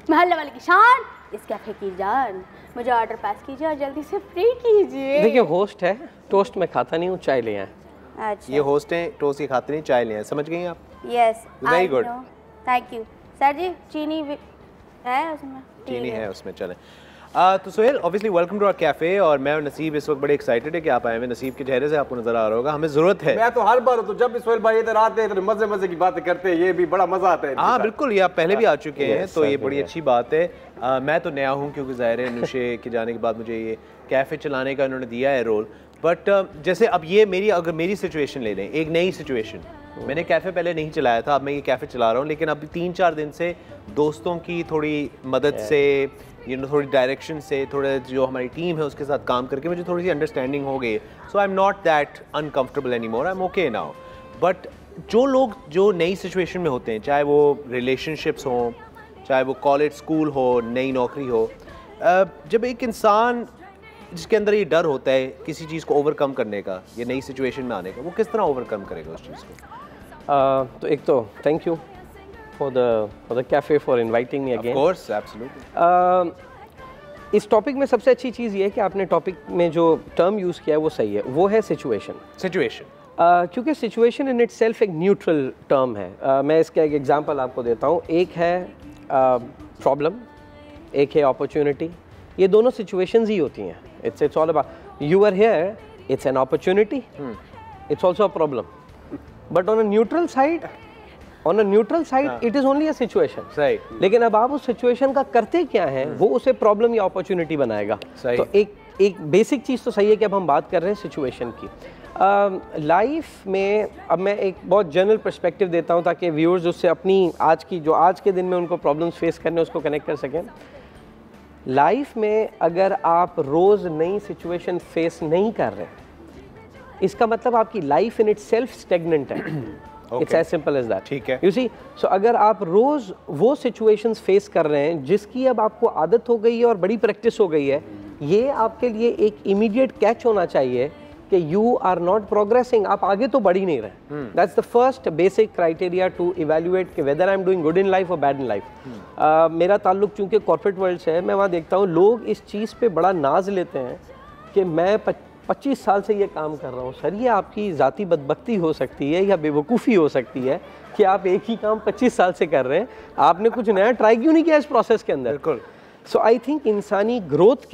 मोहल्ले वाले की शान, इस कैफे की जान। मुझे ऑर्डर पास कीजिए और जल्दी से फ्री कीजिए। देखिए होस्ट है, टोस्ट में खाता नहीं हूँ, चाय ले आए। अच्छा, ये होस्ट हैं, टोस्ट की खाते नहीं, चाय ले आए, समझ गई आप? Yes, very good, thank you sir ji. चीनी है उसमें? चीनी है उसमें, चलें। तो Sohail, obviously welcome to our cafe, और मैं और नसीब इस वक्त बड़े एक्साइटेड है कि आप आए हैं। नसीब के चेहरे से आपको नजर आ रहा होगा, हमें जरूरत है। मैं तो हर बार तो जब भी सोहेल भाई इधर आते हैं तो मजे मजे की बातें करते हैं, ये भी बड़ा मजा आता है। हाँ बिल्कुल, ये आप पहले भी आ चुके हैं, तो ये बड़ी अच्छी बात है। मैं तो नया हूँ क्योंकि ज़ाहिर है नुशे के जाने के बाद मुझे ये कैफ़े चलाने का इन्होंने दिया है रोल। बट जैसे अब ये अगर मेरी सिचुएशन ले लें, एक नई सिचुएशन, मैंने कैफ़े पहले नहीं चलाया था, अब मैं ये कैफ़े चला रहा हूँ, लेकिन अभी 3-4 दिन से दोस्तों की थोड़ी मदद से, थोड़ी डायरेक्शन से, थोड़ा जो हमारी टीम है उसके साथ काम करके मुझे थोड़ी सी अंडरस्टैंडिंग हो गई। So I am not that uncomfortable anymore, I am okay now. But जो लोग जो नई सिचुएशन में होते हैं, चाहे वो रिलेशनशिप्स हों, चाहे वो कॉलेज स्कूल हो, नई नौकरी हो, जब एक इंसान जिसके अंदर ये डर होता है किसी चीज़ को ओवरकम करने का, ये नई सिचुएशन में आने का, वो किस तरह ओवरकम करेगा उस चीज़ को? तो एक तो thank you for the cafe for inviting me again. Of course, absolutely. इस टॉपिक में सबसे अच्छी चीज़ ये है कि आपने टॉपिक में जो टर्म यूज़ किया है वो सही है, वो है सिचुएशन। क्योंकि सिचुएशन इन इट सेल्फ एक न्यूट्रल टर्म है। मैं इसका एक एग्जांपल आपको देता हूँ। एक है प्रॉब्लम, एक है अपॉर्चुनिटी। ये दोनों सिचुएशंस ही होती हैं। It's all about you are here, it's an opportunity, it's also a problem. But on a neutral side it is only a situation. सही। लेकिन अब आप उस सिचुएशन का करते क्या हैं, वो उसे प्रॉब्लम या अपॉर्चुनिटी बनाएगा। तो एक बेसिक चीज़ तो सही है कि अब हम बात कर रहे हैं सिचुएशन की। लाइफ में अब मैं एक बहुत जनरल पर्सपेक्टिव देता हूँ ताकि व्यूअर्स उससे अपनी आज के दिन में उनको प्रॉब्लम्स फेस करने उसको कनेक्ट कर सकें। लाइफ में अगर आप रोज़ नई सिचुएशन फेस नहीं कर रहे इसका मतलब आपकी लाइफ इन इटसेल्फ स्टेगनेंट है। It's as simple as that. ठीक है। यू सी, सो अगर आप रोज वो सिचुएशंस फेस कर रहे हैं जिसकी अब आपको आदत हो गई है और बड़ी प्रैक्टिस हो गई है, ये आपके लिए एक इमीडिएट कैच होना चाहिए कि यू आर नॉट प्रोग्रेसिंग, आप आगे तो बढ़ ही नहीं रहे। That's the first basic criteria to evaluate कि whether I am doing good in life और बैड इन लाइफ। मेरा ताल्लुक चूंकि कॉर्पोरेट वर्ल्ड से है, मैं वहाँ देखता हूँ लोग इस चीज़ पे बड़ा नाज लेते हैं कि मैं 25 साल से ये काम कर रहा हूँ। सर, ये आपकी ज़ाती बदबख्ती हो सकती है या बेवकूफ़ी हो सकती है कि आप एक ही काम 25 साल से कर रहे हैं, आपने कुछ नया ट्राई क्यों नहीं किया इस प्रोसेस के अंदर। बिल्कुल। सो आई थिंक इंसानी ग्रोथ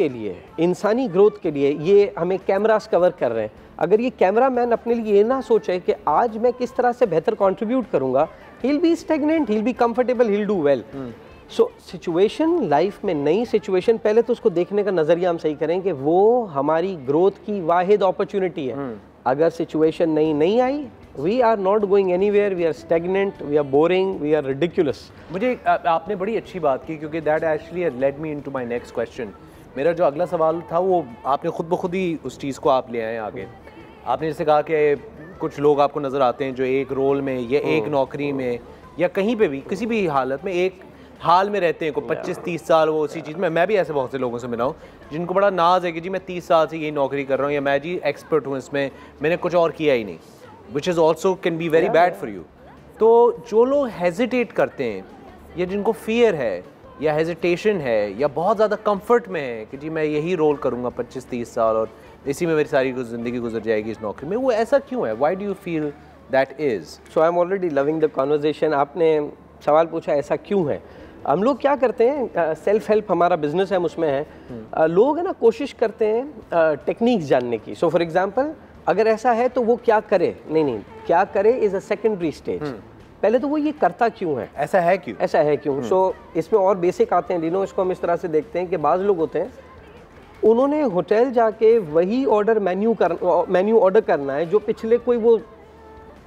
के लिए ये हमें कैमरास कवर कर रहे हैं। अगर ये कैमरा मैन अपने लिए ये ना सोचे कि आज मैं किस तरह से बेहतर कंट्रीब्यूट करूंगा, he will be stagnant, he will be comfortable, he will do well. So situation, life में नई सिचुएशन, पहले तो उसको देखने का नज़रिया हम सही करें कि वो हमारी ग्रोथ की वाहिद अपॉर्चुनिटी है। अगर सिचुएशन नई नहीं आई, we are not going anywhere, we are stagnant, we are boring, we are ridiculous. मुझे आपने बड़ी अच्छी बात की, क्योंकि that actually led me into my next question. मेरा जो अगला सवाल था वो आपने खुद ब खुद ही उस चीज़ को आप ले आए आगे। आपने जैसे कहा कि कुछ लोग आपको नज़र आते हैं जो एक रोल में या एक नौकरी में या कहीं पे भी किसी भी हालत में एक हाल में रहते हैं, को 25-30 साल वो उसी चीज़ में। मैं भी ऐसे बहुत से लोगों से मिला हूँ जिनको बड़ा नाज है कि जी मैं 30 साल से यही नौकरी कर रहा हूँ, या मैं जी एक्सपर्ट हूँ इसमें, मैंने कुछ और किया ही नहीं, which is also can be very bad for you. तो जो लोग हेजिटेट करते हैं या जिनको फियर है या हेजिटेशन है या बहुत ज़्यादा कंफर्ट में है कि जी मैं यही रोल करूँगा 25-30 साल और इसी में मेरी सारी ज़िंदगी गुजर जाएगी इस नौकरी में, वो ऐसा क्यों है? Why do you feel that is? So I am already loving the conversation. आपने सवाल पूछा ऐसा क्यों है। हम लोग क्या करते हैं, सेल्फ हेल्प हमारा बिजनेस है, हम उसमें हैं, लोग है ना कोशिश करते हैं टेक्निक्स जानने की। सो फॉर एग्जांपल, अगर ऐसा है तो वो क्या करे, नहीं क्या करे इज़ अ सेकेंडरी स्टेज। पहले तो वो ये करता क्यों है, ऐसा है क्यों। सो इसमें और बेसिक आते हैं डिनो, इसको हम इस तरह से देखते हैं कि बाज़ लोग होते हैं, उन्होंने होटल जाके वही मेन्यू ऑर्डर करना है जो पिछले कोई वो,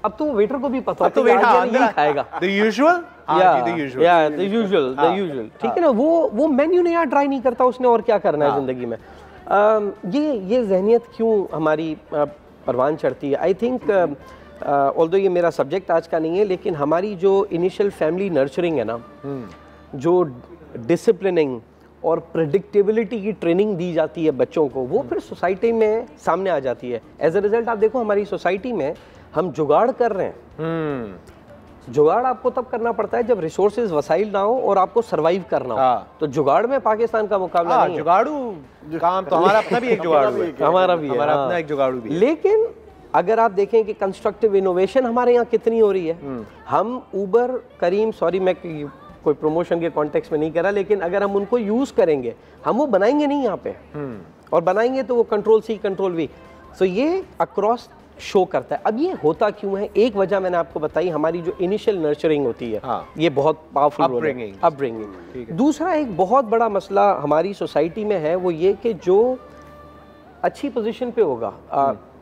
अब तो वेटर को भी पता है तो यही खाएगा, द यूजुअल, ठीक है ना। वो मेन्यू ने यार ट्राई नहीं करता, उसने और क्या करना है जिंदगी में। ये जहनियत क्यों हमारी परवान चढ़ती है? आई थिंक ऑल्दो ये मेरा सब्जेक्ट आज का नहीं है, लेकिन हमारी जो इनिशियल फैमिली नर्चरिंग है ना, जो डिसिप्लिनिंग और प्रेडिक्टेबिलिटी की ट्रेनिंग दी जाती है बच्चों को, वो फिर सोसाइटी में सामने आ जाती है। एज अ रिजल्ट आप देखो हमारी सोसाइटी में हम जुगाड़ कर रहे हैं। जुगाड़ आपको तब करना पड़ता है जब रिसोर्सेज वसाइल ना हो और आपको सरवाइव करना हो। तो जुगाड़ में पाकिस्तान का मुकाबला नहीं है। जुगाड़ू काम तो हमारा अपना भी एक जुगाड़ू है, हमारा भी हमारा अपना एक जुगाड़ू भी है। लेकिन अगर आप देखें कि कंस्ट्रक्टिव इनोवेशन हमारे यहाँ कितनी हो रही है, हम ऊबर, करीम, सॉरी मैं कोई प्रमोशन के कॉन्टेक्स्ट में नहीं कर रहा, लेकिन अगर हम उनको यूज करेंगे, हम वो बनाएंगे नहीं यहाँ पे, और बनाएंगे तो वो कंट्रोल सी कंट्रोल वी, सो ये अक्रॉस शो करता है। अब ये होता क्यों है? एक वजह मैंने आपको बताई, हमारी जो इनिशियल नर्चरिंग होती है, ये बहुत पावरफुल अपब्रिंगिंग। दूसरा एक बहुत बड़ा मसला हमारी सोसाइटी में है, वो ये कि जो अच्छी पोजीशन पे होगा,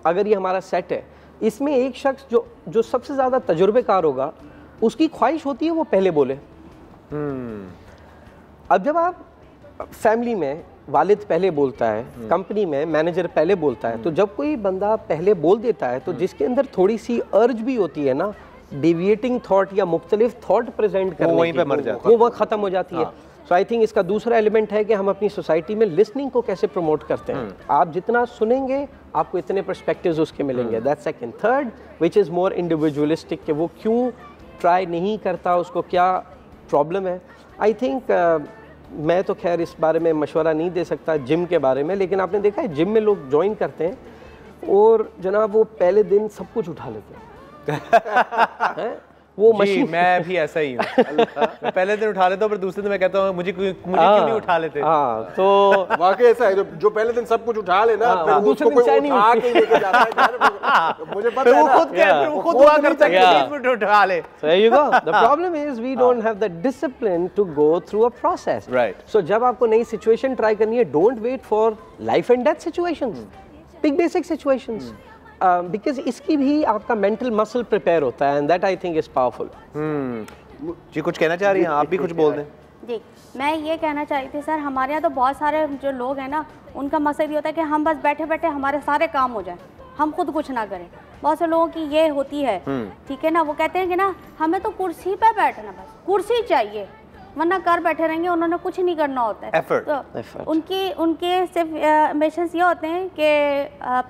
अगर ये हमारा सेट है, इसमें एक शख्स जो सबसे ज़्यादा तजुर्बेकार होगा, उसकी ख्वाहिश होती है वो पहले बोले। अब जब आप फैमिली में वालिद पहले बोलता है, कंपनी में मैनेजर पहले बोलता है, तो जब कोई बंदा पहले बोल देता है तो जिसके अंदर थोड़ी सी अर्ज भी होती है ना, डेविएटिंग थॉट या मुख्तलिफ थॉट प्रेजेंट करने की, वहीं पे मर जाता है, वो वक्त खत्म हो जाती है। सो आई थिंक इसका दूसरा एलिमेंट है कि हम अपनी सोसाइटी में लिसनिंग को कैसे प्रमोट करते हैं। आप जितना सुनेंगे आपको इतने पर्सपेक्टिव्स उसके मिलेंगे, that's second. Third which is more individualistic, कि वो क्यों ट्राई नहीं करता, उसको क्या प्रॉब्लम है। आई थिंक मैं तो खैर इस बारे में मशवरा नहीं दे सकता जिम के बारे में, लेकिन आपने देखा है जिम में लोग ज्वाइन करते हैं और जनाब वो पहले दिन सब कुछ उठा लेते हैं। वो मशीन, मैं भी ऐसा ही हूँ। मैं पहले दिन उठा लेता हूँ, पर दूसरे दिन मैं कहता हूँ मुझे क्यों नहीं उठा लेते। तो वाकई ऐसा है, जो पहले दिन सब कुछ उठा लेना, फिर दूसरे दिन चाय नहीं उठा के लेके जाता है। मुझे पता है, वो खुद दुआ करता है कि उठा ले। So there you go. The problem is we don't have the discipline to go through a process. Right. So जब आपको नई सिचुएशन ट्राई करनी है, don't wait for life and death situations. Big basic situations. Because इसकी भी आपका mental muscle prepare होता है, and that I think is powerful. जी कुछ कहना चाह रही हैं आप भी, कुछ बोल दें। जी मैं ये कहना चाह रही थी सर, हमारे यहाँ तो बहुत सारे जो लोग हैं ना, उनका मकसद ये होता है कि हम बस बैठे बैठे हमारे सारे काम हो जाए, हम खुद कुछ ना करें। बहुत से लोगों की ये होती है, ठीक है ना, वो कहते हैं कि ना हमें तो कुर्सी पे बैठना, बस कुर्सी चाहिए, वरना घर बैठे रहेंगे, उन्होंने कुछ नहीं करना होता है। तो उनके सिर्फ एम्बिशंस ये होते हैं कि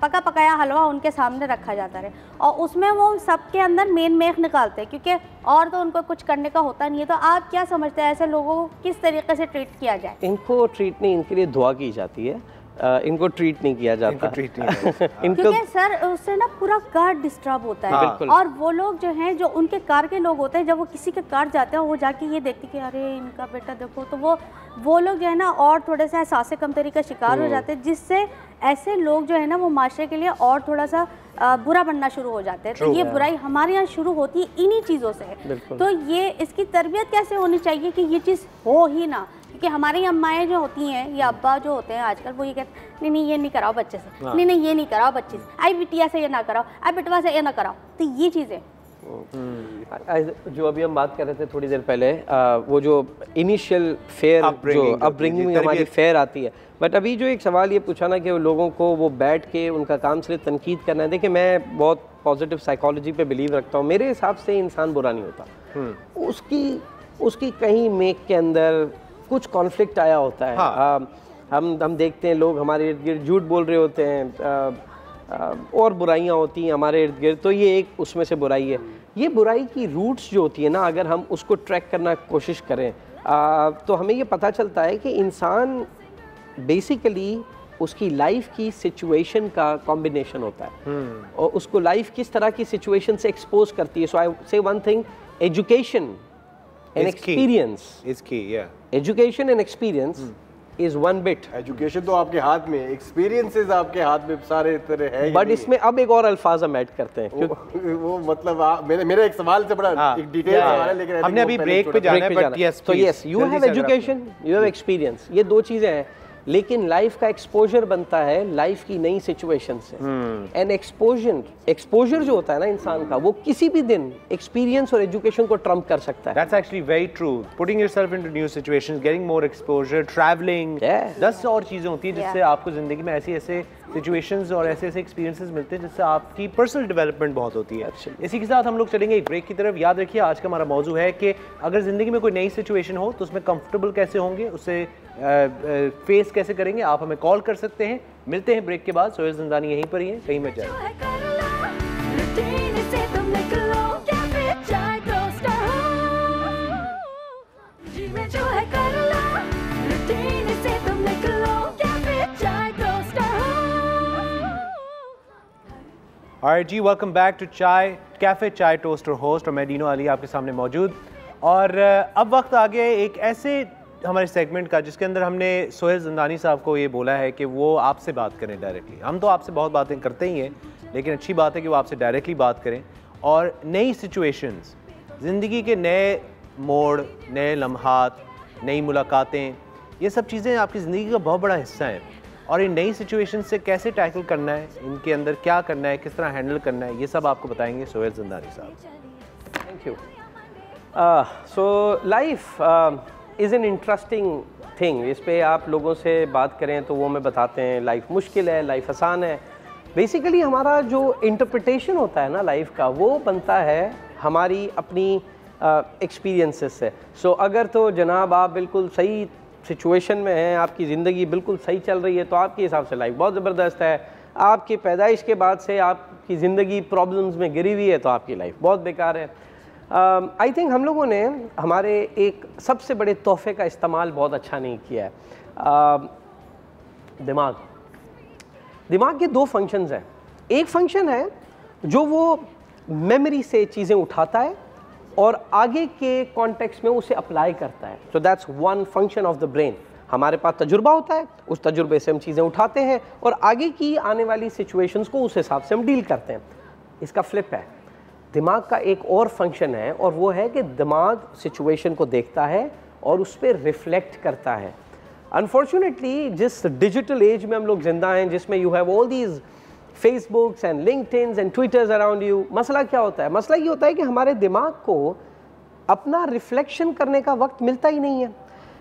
पका पकाया हलवा उनके सामने रखा जाता रहे और उसमें वो सबके अंदर मेन मेख निकालते हैं, क्योंकि और तो उनको कुछ करने का होता नहीं है। तो आप क्या समझते हैं ऐसे लोगों को किस तरीके से ट्रीट किया जाए? इनको ट्रीट नहीं, इनके लिए दुआ की जाती है, इनको ट्रीट नहीं किया जाता। क्योंकि सर उससे ना पूरा कार डिस्टर्ब होता है। और वो लोग जो हैं, जो उनके कार के लोग होते हैं, जब वो किसी के कार जाते हैं वो जाके ये देखते कि अरे इनका बेटा देखो, तो वो लोग जो है ना और थोड़े से एहसास कमतरी का शिकार हो जाते हैं, जिससे ऐसे लोग जो है ना वो माशरे के लिए और थोड़ा सा बुरा बनना शुरू हो जाते हैं। तो ये बुराई हमारे यहाँ शुरू होती है इन्हीं चीज़ों से। तो ये इसकी तरबियत कैसे होनी चाहिए कि ये चीज़ हो ही ना, क्योंकि हमारी अम्माएँ जो होती हैं या अब्बा जो होते हैं आजकल, वो ये कहते नहीं ये नहीं कराओ बच्चे से, नहीं ये नहीं कराओ बच्चे से, आई बिटिया से ये ना कराओ, आई बिटवा से ये ना कराओ। तो ये चीज़ें जो अभी हम बात कर रहे थे थोड़ी देर पहले, वो जो इनिशियल फेयर जो अपब्रिंगिंग हमारी फेयर आती है, बट अभी जो एक सवाल ये पूछा ना कि लोगों को वो बैठ के उनका काम सिर्फ तनकीद करना है। देखिए मैं बहुत पॉजिटिव साइकोलॉजी पे बिलीव रखता हूँ। मेरे हिसाब से इंसान बुरा नहीं होता, उसकी कहीं मेक के अंदर कुछ कॉन्फ्लिक्ट आया होता है। हम देखते हैं लोग हमारे इर्द गिर्द झूठ बोल रहे होते हैं, और बुराइयां होती हैं हमारे इर्द गिर्द, तो ये एक उसमें से बुराई है। ये बुराई की रूट्स जो होती है ना, अगर हम उसको ट्रैक करना कोशिश करें तो हमें ये पता चलता है कि इंसान बेसिकली उसकी लाइफ की सिचुएशन का कॉम्बिनेशन होता है और उसको लाइफ किस तरह की सिचुएशन से एक्सपोज करती है। So I say one thing, education and experience is key. Education and experience is one bit. Education तो आपके हाथ में, एक्सपीरियंसेस आपके हाथ में सारे तरह है। बट इसमें अब एक और अल्फाज हम ऐड करते हैं। वो मतलब मेरे एक सवाल से बड़ा एक डिटेल सवाल है, लेकिन हमने अभी ब्रेक पे जाना है, बट यस, तो yes, you have education, you have experience, ये दो चीजें हैं, लेकिन लाइफ का एक्सपोजर बनता है लाइफ की नई सिचुएशन से। एंड एक्सपोजर जो होता है ना इंसान का, वो किसी भी दिन एक्सपीरियंस और एजुकेशन को ट्रम्प कर सकता है। That's actually very true. Putting yourself into new situations, getting more exposure, traveling, 10 और चीज़ें होती हैं जिससे आपको ज़िंदगी में ऐसे सिचुएशंस और ऐसे एक्सपीरियंसेस मिलते हैं जिससे आपकी पर्सनल डेवलपमेंट बहुत होती है। इसी के साथ हम लोग चलेंगे एक ब्रेक की तरफ। याद रखिए आज का हमारा मौजू है कि अगर ज़िंदगी में कोई नई सिचुएशन हो तो उसमें कंफर्टेबल कैसे होंगे, उससे फेस कैसे करेंगे। आप हमें कॉल कर सकते हैं। मिलते हैं ब्रेक के बाद। सोहेल ज़ंदानी यहीं पर ही है, कहीं मत जाए। Alright जी, welcome back to chai cafe chai टोस्टर होस्ट, और मैं डीनो अली आपके सामने मौजूद। और अब वक्त आ गया एक ऐसे हमारे सेगमेंट का जिसके अंदर हमने सोहेल ज़ंदानी साहब को ये बोला है कि वो आपसे बात करें डायरेक्टली। हम तो आपसे बहुत बातें करते ही हैं, लेकिन अच्छी बात है कि वो आपसे डायरेक्टली बात करें और नई सिचुएशंस, ज़िंदगी के नए मोड़, नए लम्हात, नई मुलाकातें, ये सब चीज़ें आपकी ज़िंदगी का बहुत बड़ा हिस्सा हैं। और इन नई सिचुएशन से कैसे टैकल करना है, इनके अंदर क्या करना है, किस तरह हैंडल करना है, ये सब आपको बताएंगे सोहेल ज़ंदानी साहब। Thank you. So life is an interesting thing. इस पे आप लोगों से बात करें तो वो हमें बताते हैं लाइफ मुश्किल है, लाइफ आसान है। बेसिकली हमारा जो इंटरप्रिटेशन होता है ना लाइफ का, वो बनता है हमारी अपनी एक्सपीरियंसेस से। सो अगर तो जनाब आप बिल्कुल सही सिचुएशन में हैं, आपकी ज़िंदगी बिल्कुल सही चल रही है, तो आपके हिसाब से लाइफ बहुत ज़बरदस्त है। आपकी पैदाइश के बाद से आपकी ज़िंदगी प्रॉब्लम्स में गिरी हुई है, तो आपकी लाइफ बहुत बेकार है। आई थिंक हम लोगों ने हमारे एक सबसे बड़े तोहफे का इस्तेमाल बहुत अच्छा नहीं किया है। दिमाग के दो फंक्शंस हैं। एक फंक्शन है जो वो मेमोरी से चीज़ें उठाता है और आगे के कॉन्टेक्स्ट में उसे अप्लाई करता है। So that's one function of the brain. हमारे पास तजुर्बा होता है, उस तजुर्बे से हम चीज़ें उठाते हैं और आगे की आने वाली सिचुएशंस को उस हिसाब से हम डील करते हैं। इसका फ्लिप है, दिमाग का एक और फंक्शन है, और वो है कि दिमाग सिचुएशन को देखता है और उस पर रिफ्लेक्ट करता है। अनफॉर्चुनेटली जिस डिजिटल एज में हम लोग जिंदा हैं, जिसमें you have all these Facebooks and LinkedIns and Twitters around you, मसला क्या होता है? मसला ये होता है कि हमारे दिमाग को अपना रिफ्लेक्शन करने का वक्त मिलता ही नहीं है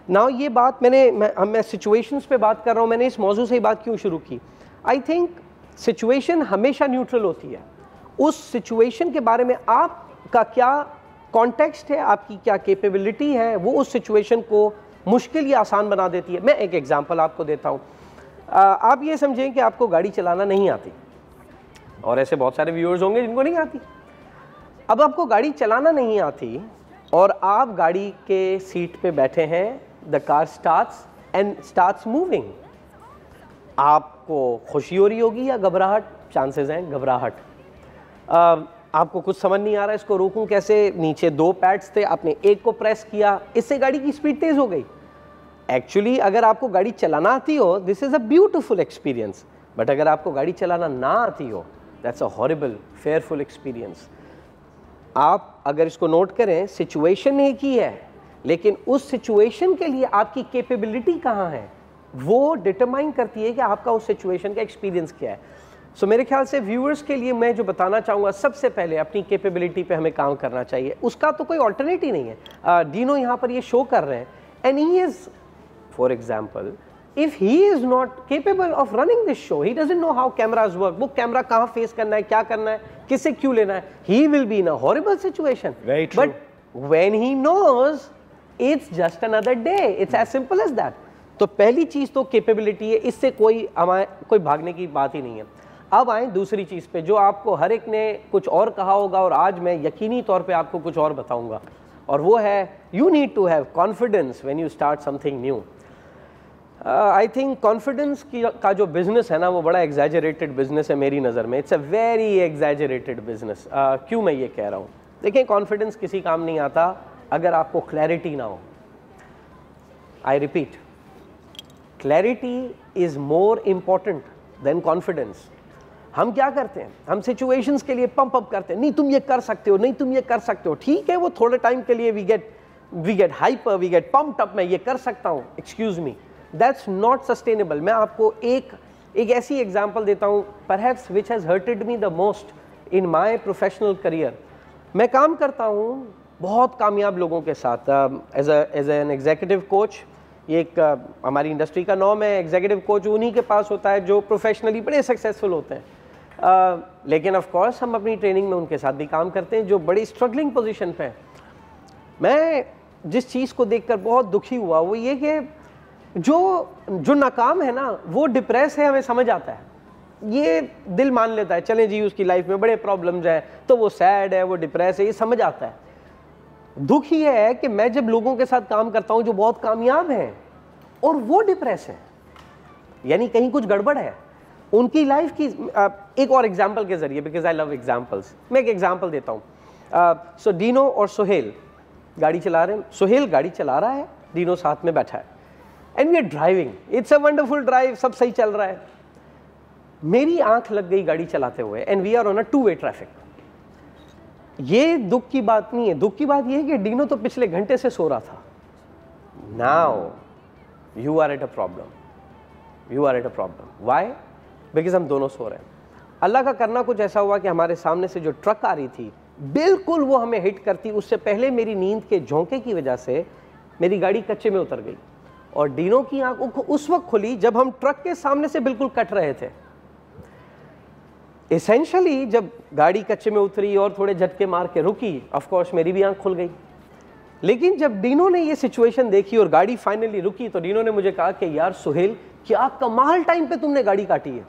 ना। ये बात मैं सिचुएशंस पे बात कर रहा हूँ। मैंने इस मौजू से ही बात क्यों शुरू की? आई थिंक सिचुएशन हमेशा न्यूट्रल होती है। उस सिचुएशन के बारे में आपका क्या कॉन्टेक्स्ट है, आपकी क्या कैपेबिलिटी है, वो उस सिचुएशन को मुश्किल या आसान बना देती है। मैं एक एग्जांपल आपको देता हूँ। आप ये समझें कि आपको गाड़ी चलाना नहीं आती, और ऐसे बहुत सारे व्यूअर्स होंगे जिनको नहीं आती। अब आपको गाड़ी चलाना नहीं आती और आप गाड़ी के सीट पे बैठे हैं, द कार स्टार्ट्स मूविंग। आपको खुशी हो रही होगी या घबराहट? चांसेस हैं घबराहट। आपको कुछ समझ नहीं आ रहा इसको रोकूं कैसे, नीचे 2 पैड्स थे, आपने एक को प्रेस किया, इससे गाड़ी की स्पीड तेज हो गई। एक्चुअली अगर आपको गाड़ी चलाना आती हो, this is a beautiful experience, but अगर आपको गाड़ी चलाना ना आती हो, that's a horrible fearful experience. आप अगर इसको नोट करें, सिचुएशन एक ही है, लेकिन उस सिचुएशन के लिए आपकी कैपेबिलिटी कहाँ है, वो डिटरमाइन करती है कि आपका उस सिचुएशन का एक्सपीरियंस क्या है। सो मेरे ख्याल से व्यूअर्स के लिए मैं जो बताना चाहूँगा, सबसे पहले अपनी कैपेबिलिटी पे हमें काम करना चाहिए, उसका तो कोई ऑल्टरनेट ही नहीं है। डीनो यहाँ पर ये शो कर रहे हैं, and he is, for example, if he is not capable of running this show, he doesn't know how cameras work, वो कैमरा कहाँ फेस करना है, क्या करना है, किससे क्यों लेना है, he will be in a horrible situation. Very true. But when he knows, it's just another day. It's as simple as that. तो पहली चीज तो कैपेबिलिटी है, इससे कोई भागने की बात ही नहीं है। अब आए दूसरी चीज पे, जो आपको हर एक ने कुछ और कहा होगा और आज मैं यकीनी तौर पे आपको कुछ और बताऊंगा, और वो है you need to have confidence when you start something new. I think confidence का जो बिजनेस है ना, वो बड़ा एग्जैजरेटेड बिजनेस है मेरी नज़र में। It's a very exaggerated business. क्यों मैं ये कह रहा हूँ? देखिए, कॉन्फिडेंस किसी काम नहीं आता अगर आपको क्लैरिटी ना हो। I repeat, clarity is more important than confidence. हम क्या करते हैं, हम सिचुएशंस के लिए पंप अप करते हैं, नहीं तुम ये कर सकते हो, नहीं तुम ये कर सकते हो। ठीक है, वो थोड़े टाइम के लिए we get hyper, we get pumped up, मैं ये कर सकता हूँ, excuse me, that's not sustainable. मैं आपको एक ऐसी एग्जाम्पल देता हूँ, perhaps which has hurted me the most in my professional career. मैं काम करता हूँ बहुत कामयाब लोगों के साथ एज एन एग्जीक्यूटिव कोच। ये एक हमारी इंडस्ट्री का नॉर्म है, एग्जीक्यूटिव कोच उन्हीं के पास होता है जो प्रोफेशनली बड़े सक्सेसफुल होते हैं। लेकिन ऑफ कोर्स हम अपनी ट्रेनिंग में उनके साथ भी काम करते हैं जो बड़ी स्ट्रगलिंग पोजीशन पे हैं। मैं जिस चीज़ को देखकर बहुत दुखी हुआ वो ये कि जो नाकाम है ना, वो डिप्रेस है, हमें समझ आता है, ये दिल मान लेता है, चलें जी उसकी लाइफ में बड़े प्रॉब्लम्स हैं तो वो सैड है, वो डिप्रेस है, ये समझ आता है। दुख ये है कि मैं जब लोगों के साथ काम करता हूं जो बहुत कामयाब हैं और वो डिप्रेस हैं, यानी कहीं कुछ गड़बड़ है उनकी लाइफ की। एक और एग्जांपल के जरिए, बिकॉज आई लव एग्जांपल्स, मैं एक एग्जांपल देता हूं। सो डीनो और सोहेल गाड़ी चला रहे हैं, सोहेल गाड़ी चला रहा है, डीनो साथ में बैठा है, and we are driving, it's a wonderful drive, सब सही चल रहा है। मेरी आंख लग गई गाड़ी चलाते हुए, and we are on a 2-वे ट्रैफिक। ये दुख की बात नहीं है, दुख की बात ये है कि डीनो तो पिछले घंटे से सो रहा था। Now you are at a problem, you are at a problem. Why? Because हम दोनों सो रहे हैं। अल्लाह का करना कुछ ऐसा हुआ कि हमारे सामने से जो ट्रक आ रही थी बिल्कुल वो हमें हिट करती, उससे पहले मेरी नींद के झोंके की वजह से मेरी गाड़ी कच्चे में उतर गई, और डीनो की आंख उस वक्त खुली जब हम ट्रक के सामने से बिल्कुल कट रहे थे। एसेंशियली जब गाड़ी कच्चे में उतरी और थोड़े झटके मार के रुकी, ऑफ कोर्स मेरी भी आंख खुल गई। लेकिन जब डीनो ने ये सिचुएशन देखी और गाड़ी फाइनली रुकी, तो डीनो ने मुझे कहा कि यार सुहेल, क्या कमाल टाइम पे तुमने गाड़ी काटी है।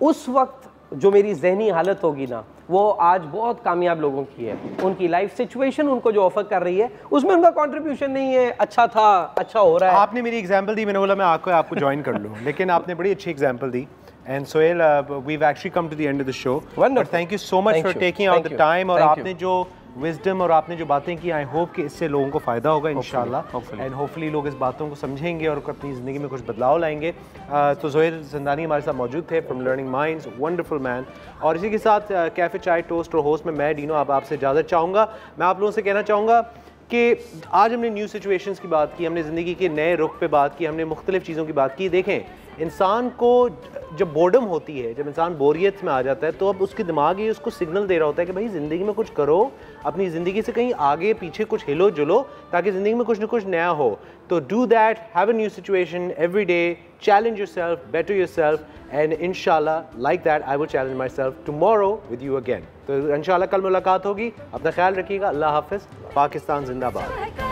उस वक्त जो मेरी जहनी हालत होगी ना, वो आज बहुत कामयाब लोगों की है। उनकी लाइफ सिचुएशन उनको जो ऑफर कर रही है उसमें उनका कंट्रीब्यूशन नहीं है, अच्छा था, अच्छा हो रहा है। आपने मेरी एग्जांपल दी, मैंने बोला मैं आपको ज्वाइन कर लूँ, लेकिन आपने बड़ी अच्छी example the. And Sohail, we've actually come to the end of the show. Wonderful. But thank you so much for taking out the time, और आपने जो wisdom और आपने जो बातें की, I hope कि इससे लोगों को फ़ायदा होगा इंशाल्लाह, and hopefully लोग इस बातों को समझेंगे और अपनी ज़िंदगी में कुछ बदलाव लाएंगे। तो सोहेल ज़ंदानी हमारे साथ मौजूद थे from Learning Minds, wonderful man। और इसी के साथ कैफ़े चाय टोस्ट और होस्ट में मैं डीनो अब आपसे इजाज़त चाहूँगा। मैं आप लोगों से कहना चाहूँगा कि आज हमने न्यू सिचुएशंस की बात की, हमने ज़िंदगी के नए रुख पे बात की, हमने मुख्तलिफ चीज़ों की बात की। देखें, इंसान को जब बोर्डम होती है, जब इंसान बोरियत में आ जाता है, तो अब उसके दिमाग ये उसको सिग्नल दे रहा होता है कि भाई ज़िंदगी में कुछ करो, अपनी ज़िंदगी से कहीं आगे पीछे कुछ हिलो जुलो, ताकि ज़िंदगी में कुछ ना कुछ नया हो। तो do that, have a new situation every day, challenge yourself, better yourself, and इंशाल्लाह like that I will challenge myself tomorrow with you again. तो इंशाल्लाह कल मुलाकात होगी। अपना ख्याल रखिएगा। अल्लाह हाफिज़। पाकिस्तान जिंदाबाद।